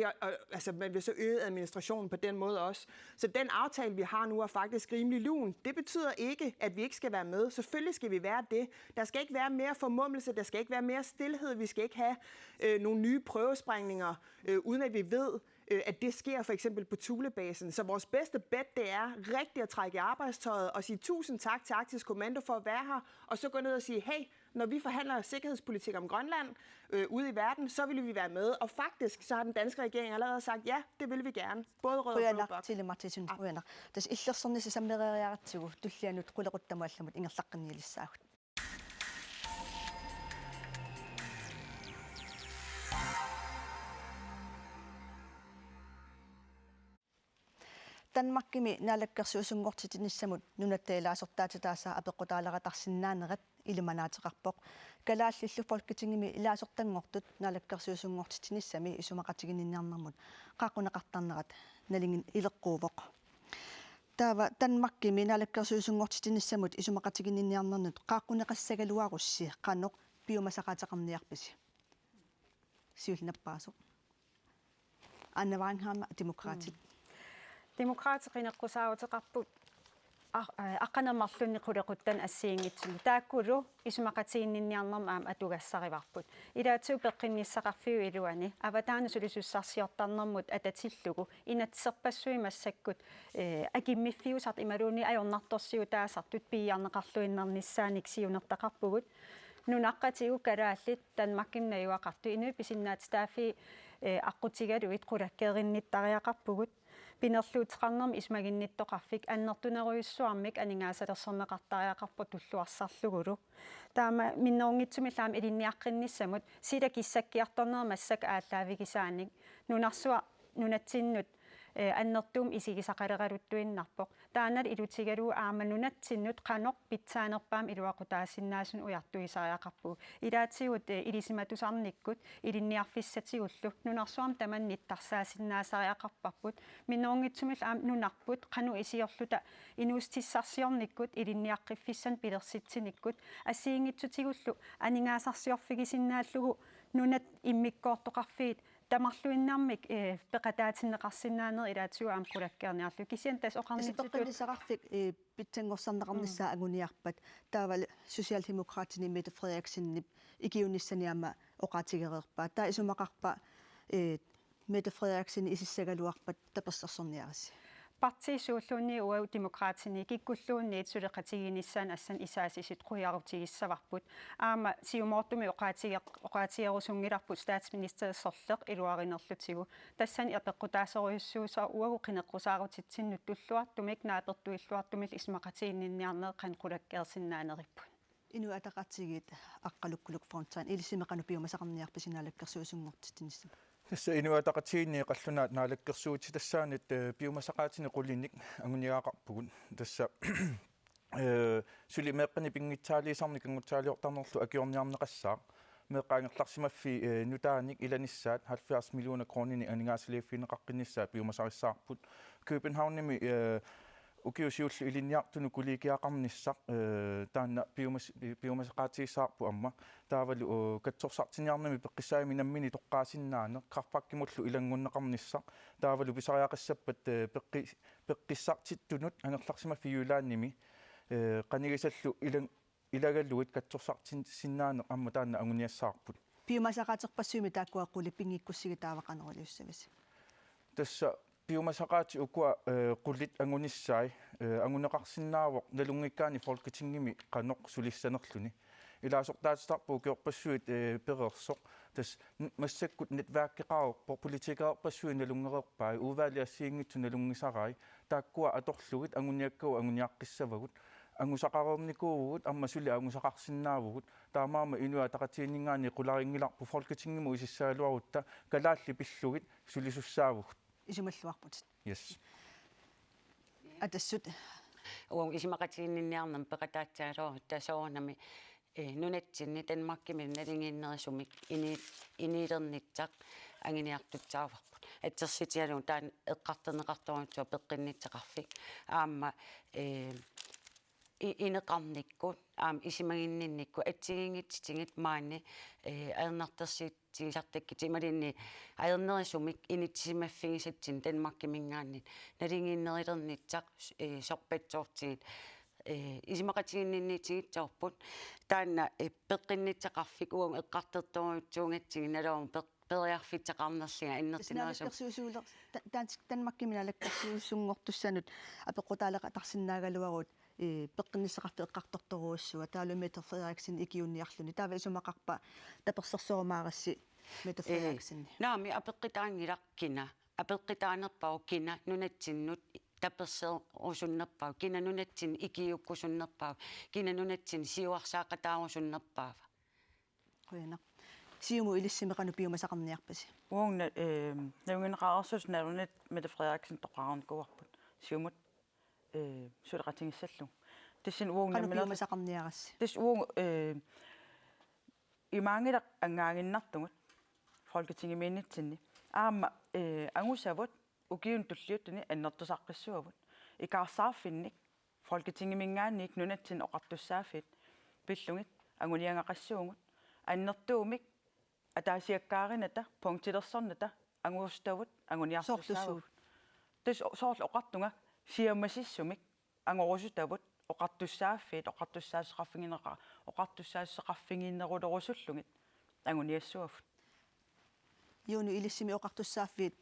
altså man vil så øge administrationen på den måde også. Så den aftale, vi har nu, er faktisk rimelig lun. Det betyder ikke, at vi ikke skal være med. Selvfølgelig skal vi være det. Der skal ikke være mere formummelse, der skal ikke være mere stilhed, vi skal ikke have nogle nye prøvesprængninger, uden at vi ved, at det sker for eksempel på Thulebasen. Så vores bedste bet, det er rigtigt at trække i arbejdstøjet og sige tusind tak til Arktisk Kommando for at være her, og så gå ned og sige, hey, når vi forhandler sikkerhedspolitik om Grønland ude i verden, så vil vi være med. Og faktisk, så har den danske regering allerede sagt, ja, det vil vi gerne. Både rød og blå blok. Tilmattisun uyanar. Tas illersornisi sammereeriaratigu tullianut quleruttamuallamut ingerlaqqinnilissaagt. Danmarkimi naalakkersuusungortitinnissamut nunattailaasortaatitaasaa apeqqutaalaqatarsinnaanerat ilumanaatiqarpoq kalaallillu folketingimi ilaasortangortut naalakkersuusungortitinissami isumaqatigininniarnermut qaaqunaqartarnerat nalingin ileqquuvoq taava Danmarkimi naalakkersuusungortitinnissamut isumaqatigininniarnernut qaaqquneqassagaluarussi qanoq biomasaqaataqarniarpisi siulnappaasuq annavaanghaama demokraatit Demokraatiqineqqusaaruteqarput aqanamarlunni qulequttan assiingitsumi taakkulu isumaqatiinninniarnerma aam atugassarivarput ilaatuu peqqinniissaqarfiu iluani avataana sulisussarsiortarnermut atatillugu inatserpassui massakkut akimmifiusart imaluuni ajornartorsiu taasartut piiarneqarluinnernisaanik siunertaqarpugut nunaqqatigu kalaallit Danmarkimnayuaqartu inu pisinnaat staffi aqutigaluit qulakkeerinnittariaqarpugut pinerluutqarnermi ismaginnittoqarfik annertuneruissuarmik aningaasalersorneqartariaqarpu tulluarsarlugulu taama minnerungitsumi ilinniaqqinnissamut sila kissakkiartornermassak aallaavigisaanik nunarsua nunatsinnut annertuum isigisaqaleqaluttuinnarpoq taanal ilutigalu aamanunatsinnut qanoq pitsaanerpaam iluaqutaassinnaasun ujartuisariaqarpu ilaatigut ilisimatusarnikkut ilinniarfissatigullu nunarsuam tamannittarsaasinnaasariaqarparput minnerungitsumil aam nunarput qanu isiorluta inuustissarsiornikkut ilinniaqqifissan pilersittinikkut assiingitsutikullu aningaasarsiorfigisinnaallugu nunat immikkoortoqarfiit tamarluinnaarmik peqataatinneqarsinnaaner ilaatiu aam qulakkeerniarlu kisian tas oqarnitutut peqqinnisaqarfik pitsangorsanneqarnissaa aguniarpat taaval sosialdemokraatini Mette Frederiksen ikiunissaniama oqaatigereerpaa taa isumaqarpa Mette Frederiksen isissagaluarpat tapersarsorniarisi partisuulluunni uau demokraatini kikkulluunniit suleqatiginissaan assan isaasisit quyarutigissavarbut aama siumoortumi oqaatigerusungilarput staatsministerisorleq iluarinerlutigu tassani apeqqutaasoruyussuusa uagu qineqqusaarutsitsinnut tulluartumik naapertuilluartumil ismaqatiinninniarneq qanqulakkeersinnaanerippu inu ataqatigit aqqalukkuluk frontaan ilisimeqanu piumasaqarniarpisinaalakkersuusungortitinissam Tässä inuataqatiinni qallunaat naalakkersuuti tassaanit biomasaqaatini qulinik anguniaqarpugun tassa sulimeeqqani pingitsaaliisarni kangutsaaliortarnerlu akiorniarneqassaaq meeqqaangerlarsimaffi nutaanik ilanissaat 70 milliona kronini aningaasiliiffineqaqqinnissaat biomasaqissaarput Københavnimi ukiusiullu ilinniartunu kulikiaqarnissaq taanna biomasaqaatiissaarpu amma taavalu katsorsartiniarnami peqqissaami nammini toqqaasinnaane qarpakkimullu ilangunneqarnissaq taavalu pisariaqassappat peqqissartittunut angerlarsimaffi yuulaannimi qanigisallu ilagalluit katsorsartinsinnaane amma taanna anguniassaarput biomasaqaaterpassuumi taakkuaqquli pingikkussigi taavaqaneraliussavisi tassa biomasaqaati ukua qullit angunissai anguneqarsinnaawoq nalungikkaani folketingimi qanoq sulissanerluni ilaasortaatistarpu kiorpassuit perersoq tas massakkut netvaakkеqaruqpo politikeerpassuit nalungereerpai uvaaliassiingitsu nalungisarai taakkua atorlugit anguniakku anguniaqqissavagut angusaqareernikuugut amma suli angusaqarsinnaavugut taamaama inuataqatiinningaani qularingilarpu folketingimu isissaaluarutta kalaalli pillugit sulisussaavugut исумаллуарпут Yes. атассут Isimakatiinniarnam peqataatsaalo tasoornami nunatsinni Danmarkimi nalingиннерисумик iniilernitsaq anginiartutsaavарпут атсерситиалу таан эққартенеқарторунтуа пеққиннитсеқарфик аама инеқарниккут аама исимагиннинникку атсигингитсигит маани аернартерсиитсигисартакки тималинни аернерисумик инитсимаффигисатсин Danmarkимингааннит налингиннерилернитсақ сорпатсоортигит исимақатигиннинниитигитсоорпут таанна пеққиннитсеқарфик уун эққартерторуутсуунгатсиги налоорум периарфитсеқарнерлига иннертинерисум персуусуулер Danmarkиминалаккарсуусунгортуссанут апеққутаалеқа тарсиннаагалуарут пеққинниссеқарфи эққарторторуассуа таалумета Фредериксен икиунниарлуни таава исумақарпа таперсерсоомаарасси мета Фредериксен наами апеққитаангилақкина апеққитаанерпау кина нунатсиннут таперсерусуннерпау кина нунатсин икиуккусуннерпау кина нунатсин сиуарсаақатаарусуннерпаава қуяна сиуму илиссимеқану пиумасақарниарпаси уунна навингинеқарерсус налунат мета Фредериксен тоқарникуарпут сиумут сулеқатингиссаллу тассин уун қану наминер пиумасақарниарасси тас уун имаангилақ ангаагиннартугут Folketingiminnitsinni аама ангусавут укиун туллиуттани аннертусаққиссуавут икаарсаарфинник Folketingimингаанник нунатсин оқартуссааффит пиллугит агуниангақассуугут аннертуумик атаасиаккаарината пунктилерсорната ангууставут агуниартуссаавут тас соорлу оқартунга сиаммасиссумик ангорусутавут оқартуссааффит оқартуссаассеқарфигинеқа оқартуссаассеқарфигиннерулерусуллугит агуниассуаффут юуну илиссими оқартуссааффит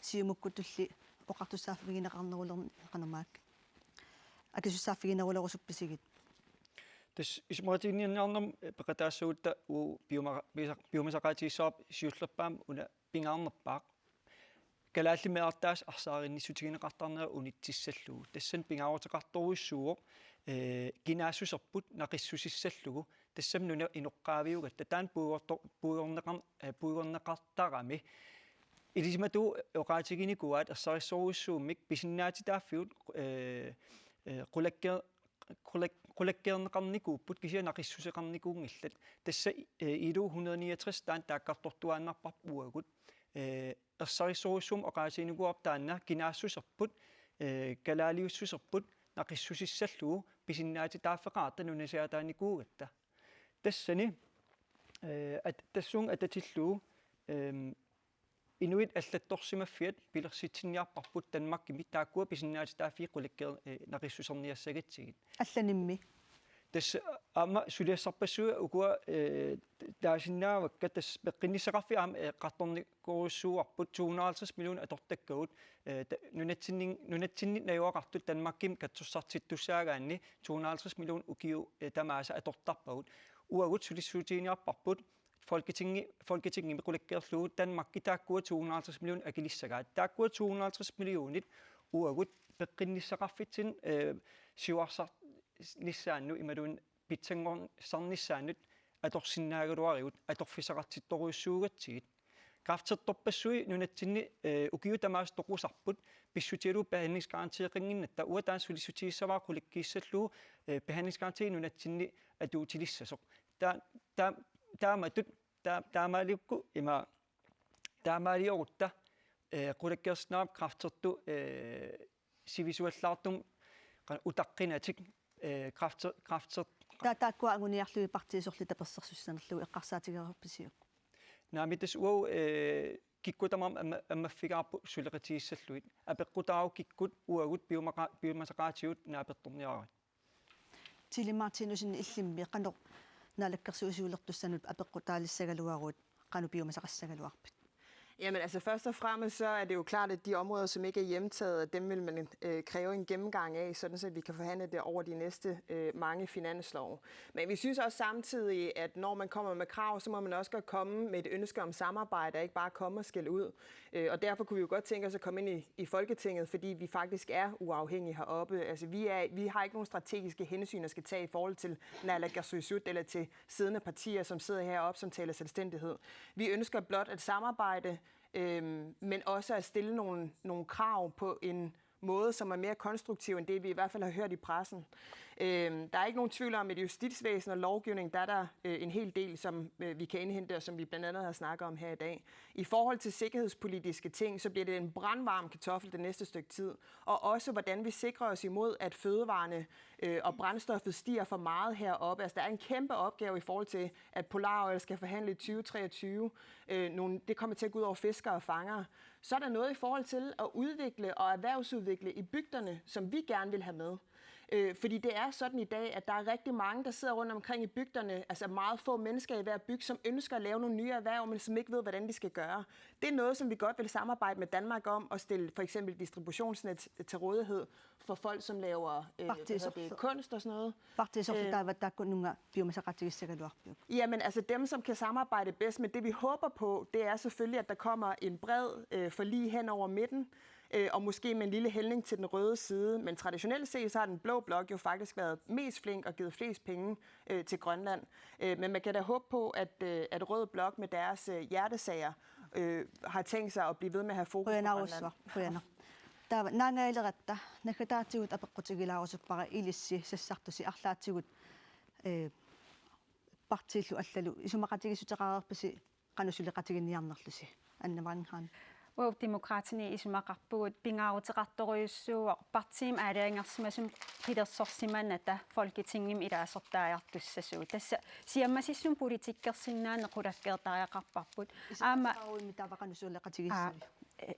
сиумуккутулли оқартуссааффигинеқарнерулерни қанамаак акисуссааффигинерулерусупписигит тас исмаратигниарнам пеқатаассуутта у пиумасақаатиссоорп сиуллерпаам уна пингаарнерпаақ калааллимеартаас арсааринниссутигинеқартарнера унитсиссаллугу тассан пингаарутеқарторуиссууоқ кинаассусерпут нақиссусиссаллугу тассам нуна иноққаавиугатта таан пуйгорнеқартарами илисимату оқаатигиникуаат ерсариссоруиссууммик писиннаатитааффиут qulakkeerneqarnikuupput kisia naqissuseqarnikuungillat tassa ilu 169 taan taakkartortuaannarparp uagut ersarissorussum oqaasiinikuarp taanna kinaassuserput kalaaliussuserput naqissusissallugu pisinnaati taaffeqaarta nunasiataanikuugatta tassani tassuung atatillugu inuit аллатторсимаффиат пилерситсинниарпарпут Danmarkimi тааккуа писиннаатитааффи qulakkeer naqissusorniassagitsigit алланимми тас аама сулиассарпассуа укуа таасиннаавакка тас пеққинниссақарфи аама эққарторникуруссууарпут 250 миллион атортаккагут нунатсинни наюақартут Danmarkим катсуссартиттуссаагаанни 250 миллион укиу тамааса атортарпагут уагут сулиссуутиниарпарпут Folketinget qulakkeerlugut Danmarkki taakkuа 250 миллион акилиссагаат тааккуа 250 миллионит уагут пеққинниссақарфитсин сиуарсар ниссаанну ималуун питсангорн сарниссаанут аторсиннаагалуариут аторфисақартитторуиссуугатсигит крафтерторпассуи нунатсинни укиу тамаас тоқусарпут писсутиалу behandlingsgarantieqinginnatta уа таан сулиссутигиссаваа qulakkiissalluu behandlingsgarantie нунатсинни атуутилиссасоқ тааматут таамаалиукку има таамаалиорутта qulakkeersnaap kraftertu sivisuallaartum utaqqiнаtik krafter тааккуа агуниарлуи партиисорли таперсерсуссанерлуи эққарсаатигерписиук наамитас уау киккутамам аммаффигаарпу сулеқатигиссаллуит апеққутаару киккут уагут пиумасақаатиут наапертторниарат Тили Мартинусин иллимми қанеқ налаккерсуусуулертуссанут апеққутаалиссагалуаруут қанупиумасақассагалуарпит Jamen altså først og fremmest så er det jo klart, at de områder, som ikke er hjemtaget, dem vil man kræve en gennemgang af, sådan så vi kan forhandle det over de næste mange finanslove. Men vi synes også samtidig, at når man kommer med krav, så må man også godt komme med et ønske om samarbejde, og ikke bare komme og skælde ud. Og derfor kunne vi jo godt tænke os at komme ind i Folketinget, fordi vi faktisk er uafhængige heroppe. Altså vi har ikke nogen strategiske hensyn, der skal tage i forhold til naalakkersuisut eller til siddende partier, som sidder heroppe, som taler selvstændighed. Vi ønsker blot at samarbejde men også at stille nogle krav på en måde, som er mere konstruktiv end det, vi i hvert fald har hørt i pressen. Der er ikke nogen tvivl om, at i justitsvæsen og lovgivning, der er der en hel del, som vi kan indhente, og som vi blandt andet har snakket om her i dag. I forhold til sikkerhedspolitiske ting, så bliver det en brandvarm kartoffel det næste stykke tid. Og også, hvordan vi sikrer os imod, at fødevarene og brændstoffet stiger for meget heroppe. Altså, der er en kæmpe opgave i forhold til, at Polaroil skal forhandle i 2023. Det kommer til at gå ud over fiskere og fangere. Så er der noget i forhold til at udvikle og erhvervsudvikle i bygderne, som vi gerne vil have med. Fordi det er sådan i dag, at der er rigtig mange, der sidder rundt omkring i bygderne, altså meget få mennesker i hver bygd, som ønsker at lave nogle nye erhverv, men som ikke ved, hvordan de skal gøre. Det er noget, som vi godt vil samarbejde med Danmark om, og stille for eksempel distributionsnet til rådighed for folk, som laver kunst og sådan noget. Jamen altså dem, som kan samarbejde bedst, men det vi håber på, det er selvfølgelig, at der kommer en bred forlig hen over midten, og måske med en lille hældning til den røde side. Men traditionelt set, så har den blå blok jo faktisk været mest flink og givet flest penge til Grønland. Men man kan da håbe på, at rød blok med deres hjertesager har tænkt sig at blive ved med at have fokus på Grønland. Nangaileratta nakataatigut apaqqutigilaarusuppara ilissi sassartusi arlaatigut partiillu allalu isumaqatigisutaqaarpasi qanusuleqatiginniarnerlusi annamarinhaan demokraatini isumaqarpugut pingaarutiqartoriussuuq partiim aaliangersimasum qilersorsimanata folketingim ilaasortaajartussasuu tassa siammasissum politikkersinnaane qulakkeertariaqarparput aama mitavaqanusuleqatigissavi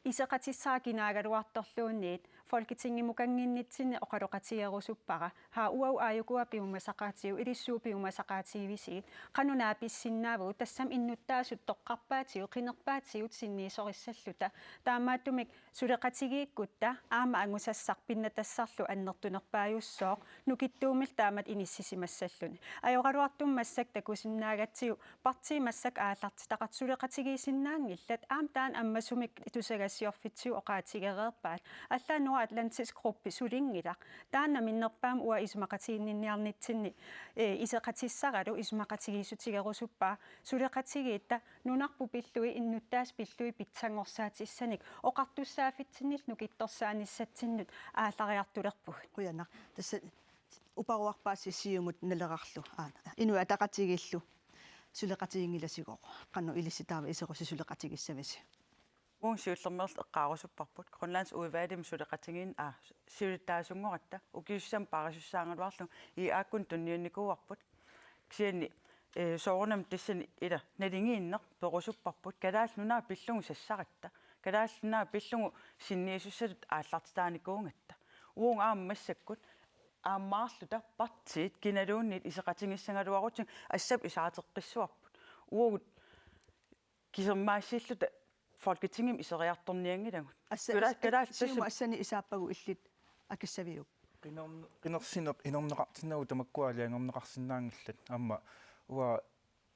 исеқатиссаакинаagaluartorluunniit folketingimukangиннитсинни оқалоқатиерусуппара haa уау ааюкуа пиумасақаатиу илиссуу пиумасақаатиивисигит qanunaa pissinnaavuu тассам иннуттаасут тоққарпаатиу қинерпаатиут синниисориссаллута таамааттумик сулеқатигииккутта аама ангусассарпинна тассарлу аннертунерпааюссооқ нукиттуумил таамат иниссисимассаллуни аёқалуартуммассак такусиннаагатсигу партиимассак аалларти тақат сулеқатигиисиннаангиллат аам таан аммасумик тусагассиорфитсиу оқаатигереерпаат аллаануа атлантис группи сулингилақ таанна миннерпаам уа исумақатигинниарнитсинни исеқатиссаралу исумақатигиисутигерусуппаа сулеқатигиитта нунарпу пиллуи иннуттаас пиллуи питсангорсаатиссаник оқартуссаафитсиннил нукитторсааниссатсиннут ааллариартулерпуг қуянақ тасса упаруарпааси сиумут налерарлу инуа тақатигиллу сулеқатигингиласигоо қанну илисситаава исерусси сулеқатигиссависи уунсиуллермерл эққарусуппарпут Grønlands udvalgte сулеқатигин сиулиттаасунгоратта укиуссам парасуссаангалуарлу и ааккун тунниунникууарпут ксиани соорнам тассани ила налингииннер перусуппарпут калааллунаа пиллугу сассаратта калааллунаа пиллугу синниисуссалут ааллартааникуунгатта уун ааммассаккут ааммаарлута партиит киналууннит исеқатингиссангалуарутин ассап исаатеққиссуарпут уugут кисермаассииллута folketingim iseriartorniangilagut сиума ассани исааппагу иллит акиссавиук qinерсинеқ инернеқартиннагу тамаккуалиангорнеқарсинаангиллат аама уа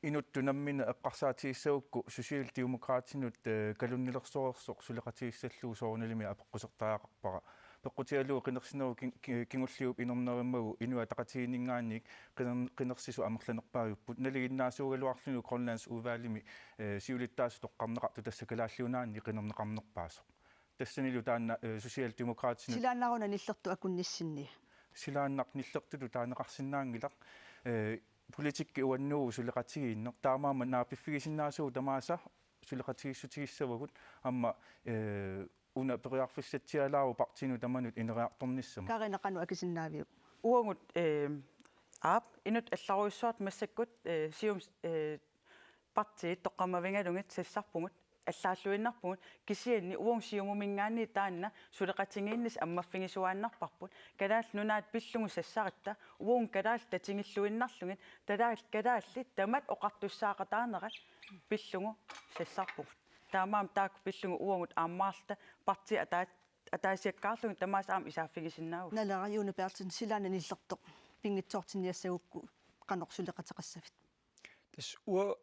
инуттунаммина эққарсаатигиссагукку сусиалдемократинут калуннилерсоорсоқ сулеқатигиссаллуу соорналими апеққусертаақарпара пеққутиалуу qinерсинеру кингуллиуп инернериммагу инуа тақатигиннгаанник qinерсису амерланерпаагуппут налигиннаасуугалуарлуну Grønlands udvalgimi сиулиттаасу тоққарнеқарту тассакалааллунаанни qinернеқарнерпаасоқ тассанилу таанна сусиалдемократинут силааннаруна ниллерту акунниссинни силааннақ ниллертулу таанеқарсинаангилақ политикки уаннуу сулеқатигииннеқ таамаама наапиффигисиннаасуу тамааса сулеқатигиссутигиссавагут амма уна периарфиссатсиалаау партину таманут инериарторниссама каринеқану акисиннаавиу уангут аап инут алларуйссуарт массаккут сиум партиит тоққамавингалунгит сассарпугут аллааллуиннарпугут кисианни уун сиумумингаанни таанна сулеқатингииннис аммаффигисуааннарпарпут калаал нунаат пиллугу сассаратта уун калаал татингиллуиннарлугит калаалли тамат оқартуссаақатаанерат пиллугу сассарпугут таамаам таак пиллугу уангут ааммаарта парти атаасиаккаарлугит тамаасаам исааффигисиннааву налера юуна пеартин силаана ниллертоқ пингитсоортинниассагукку канорсулеқатеқассавит тас уа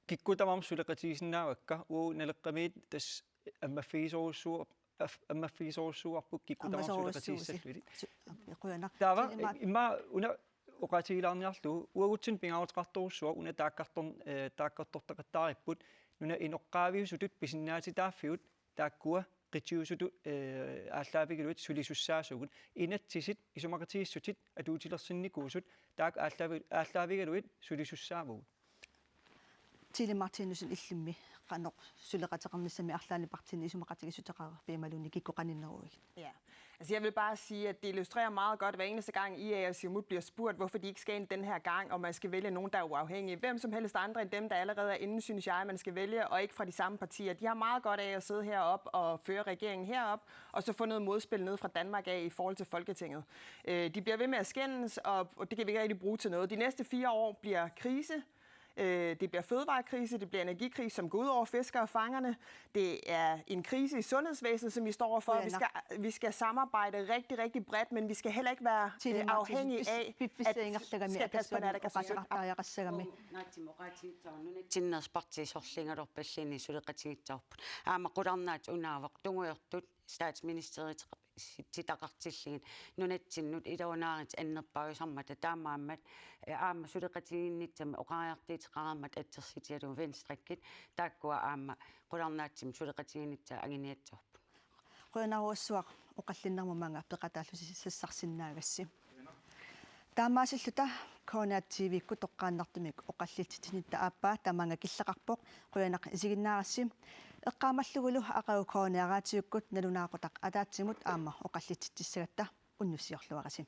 киккутамам сулеқатигисиннаавакка уу налеққамиит тас аммаффигисоорсуарпут киккутамам сулеқатигиссаллули қуянақ таава имма уна оқатигилаарниарлу уагутсин пингаарутеқарторуссуа уна тааккартортақаттаариппут nuna inoqqaaviusutut pisinnaatitaafiut taakkua qitiusutu ааллаавигилуит сулисуссаасугут инатсисит исумақатигиссутит атуутилерсинникуусут таак ааллаавигилуит сулисуссаавугут Тиле Мартинусен иллимми qanoq suleqateqarnissami arlaani partini isumaqatigissutaqara piimaluni kikkoqaninneruig. Ja, altså jeg vil bare sige, at det illustrerer meget godt, hver eneste gang IA og Siumut bliver spurgt, hvorfor de ikke skal ind den her gang, og man skal vælge nogen, der er uafhængige. Hvem som helst andre end dem, der allerede er inde, synes jeg, man skal vælge, og ikke fra de samme partier. De har meget godt af at sidde herop og føre regeringen herop, og så få noget modspil ned fra Danmark af i forhold til Folketinget. De bliver ved med at skændes, og det kan vi ikke rigtig bruge til noget. De næste 4 år bliver krise. Det bliver fødevarekrise, det bliver energikrise, som går ud over fiskere og fangerne. Det er en krise i sundhedsvæsenet, som vi står overfor. Vi skal samarbejde rigtig, rigtig bredt, men vi skal heller ikke være afhængige af, at skal passe på nærmest. Tinnerspartisorlingerorpallini suleqatigitsaarput aama qularnaat unaavaq tunguyortut statsministeriet sitaqartillingit nunattinnut ilauanaarit annerpausarmata taamaammat aama suleqatiginnitsama oqariartiiteqarammat attersitialu venstrakkit taakkua aama qularnaatsim suleqatiginnitsa anginiatsorput Qoyanaruussuaq oqallinnermumanga peqataallusissarsinnaagasssi. Taamaasilluta Corona-TV-kku toqqaannartumik oqallititinitta aappaa tamanga killeqarpoq qoyanaq isiginnaarassi eqqaamallugulu aqagu Corona-araatiukkut nalunaaqutaq ataatsimut aama oqallititissagatta unnussiorluarasi.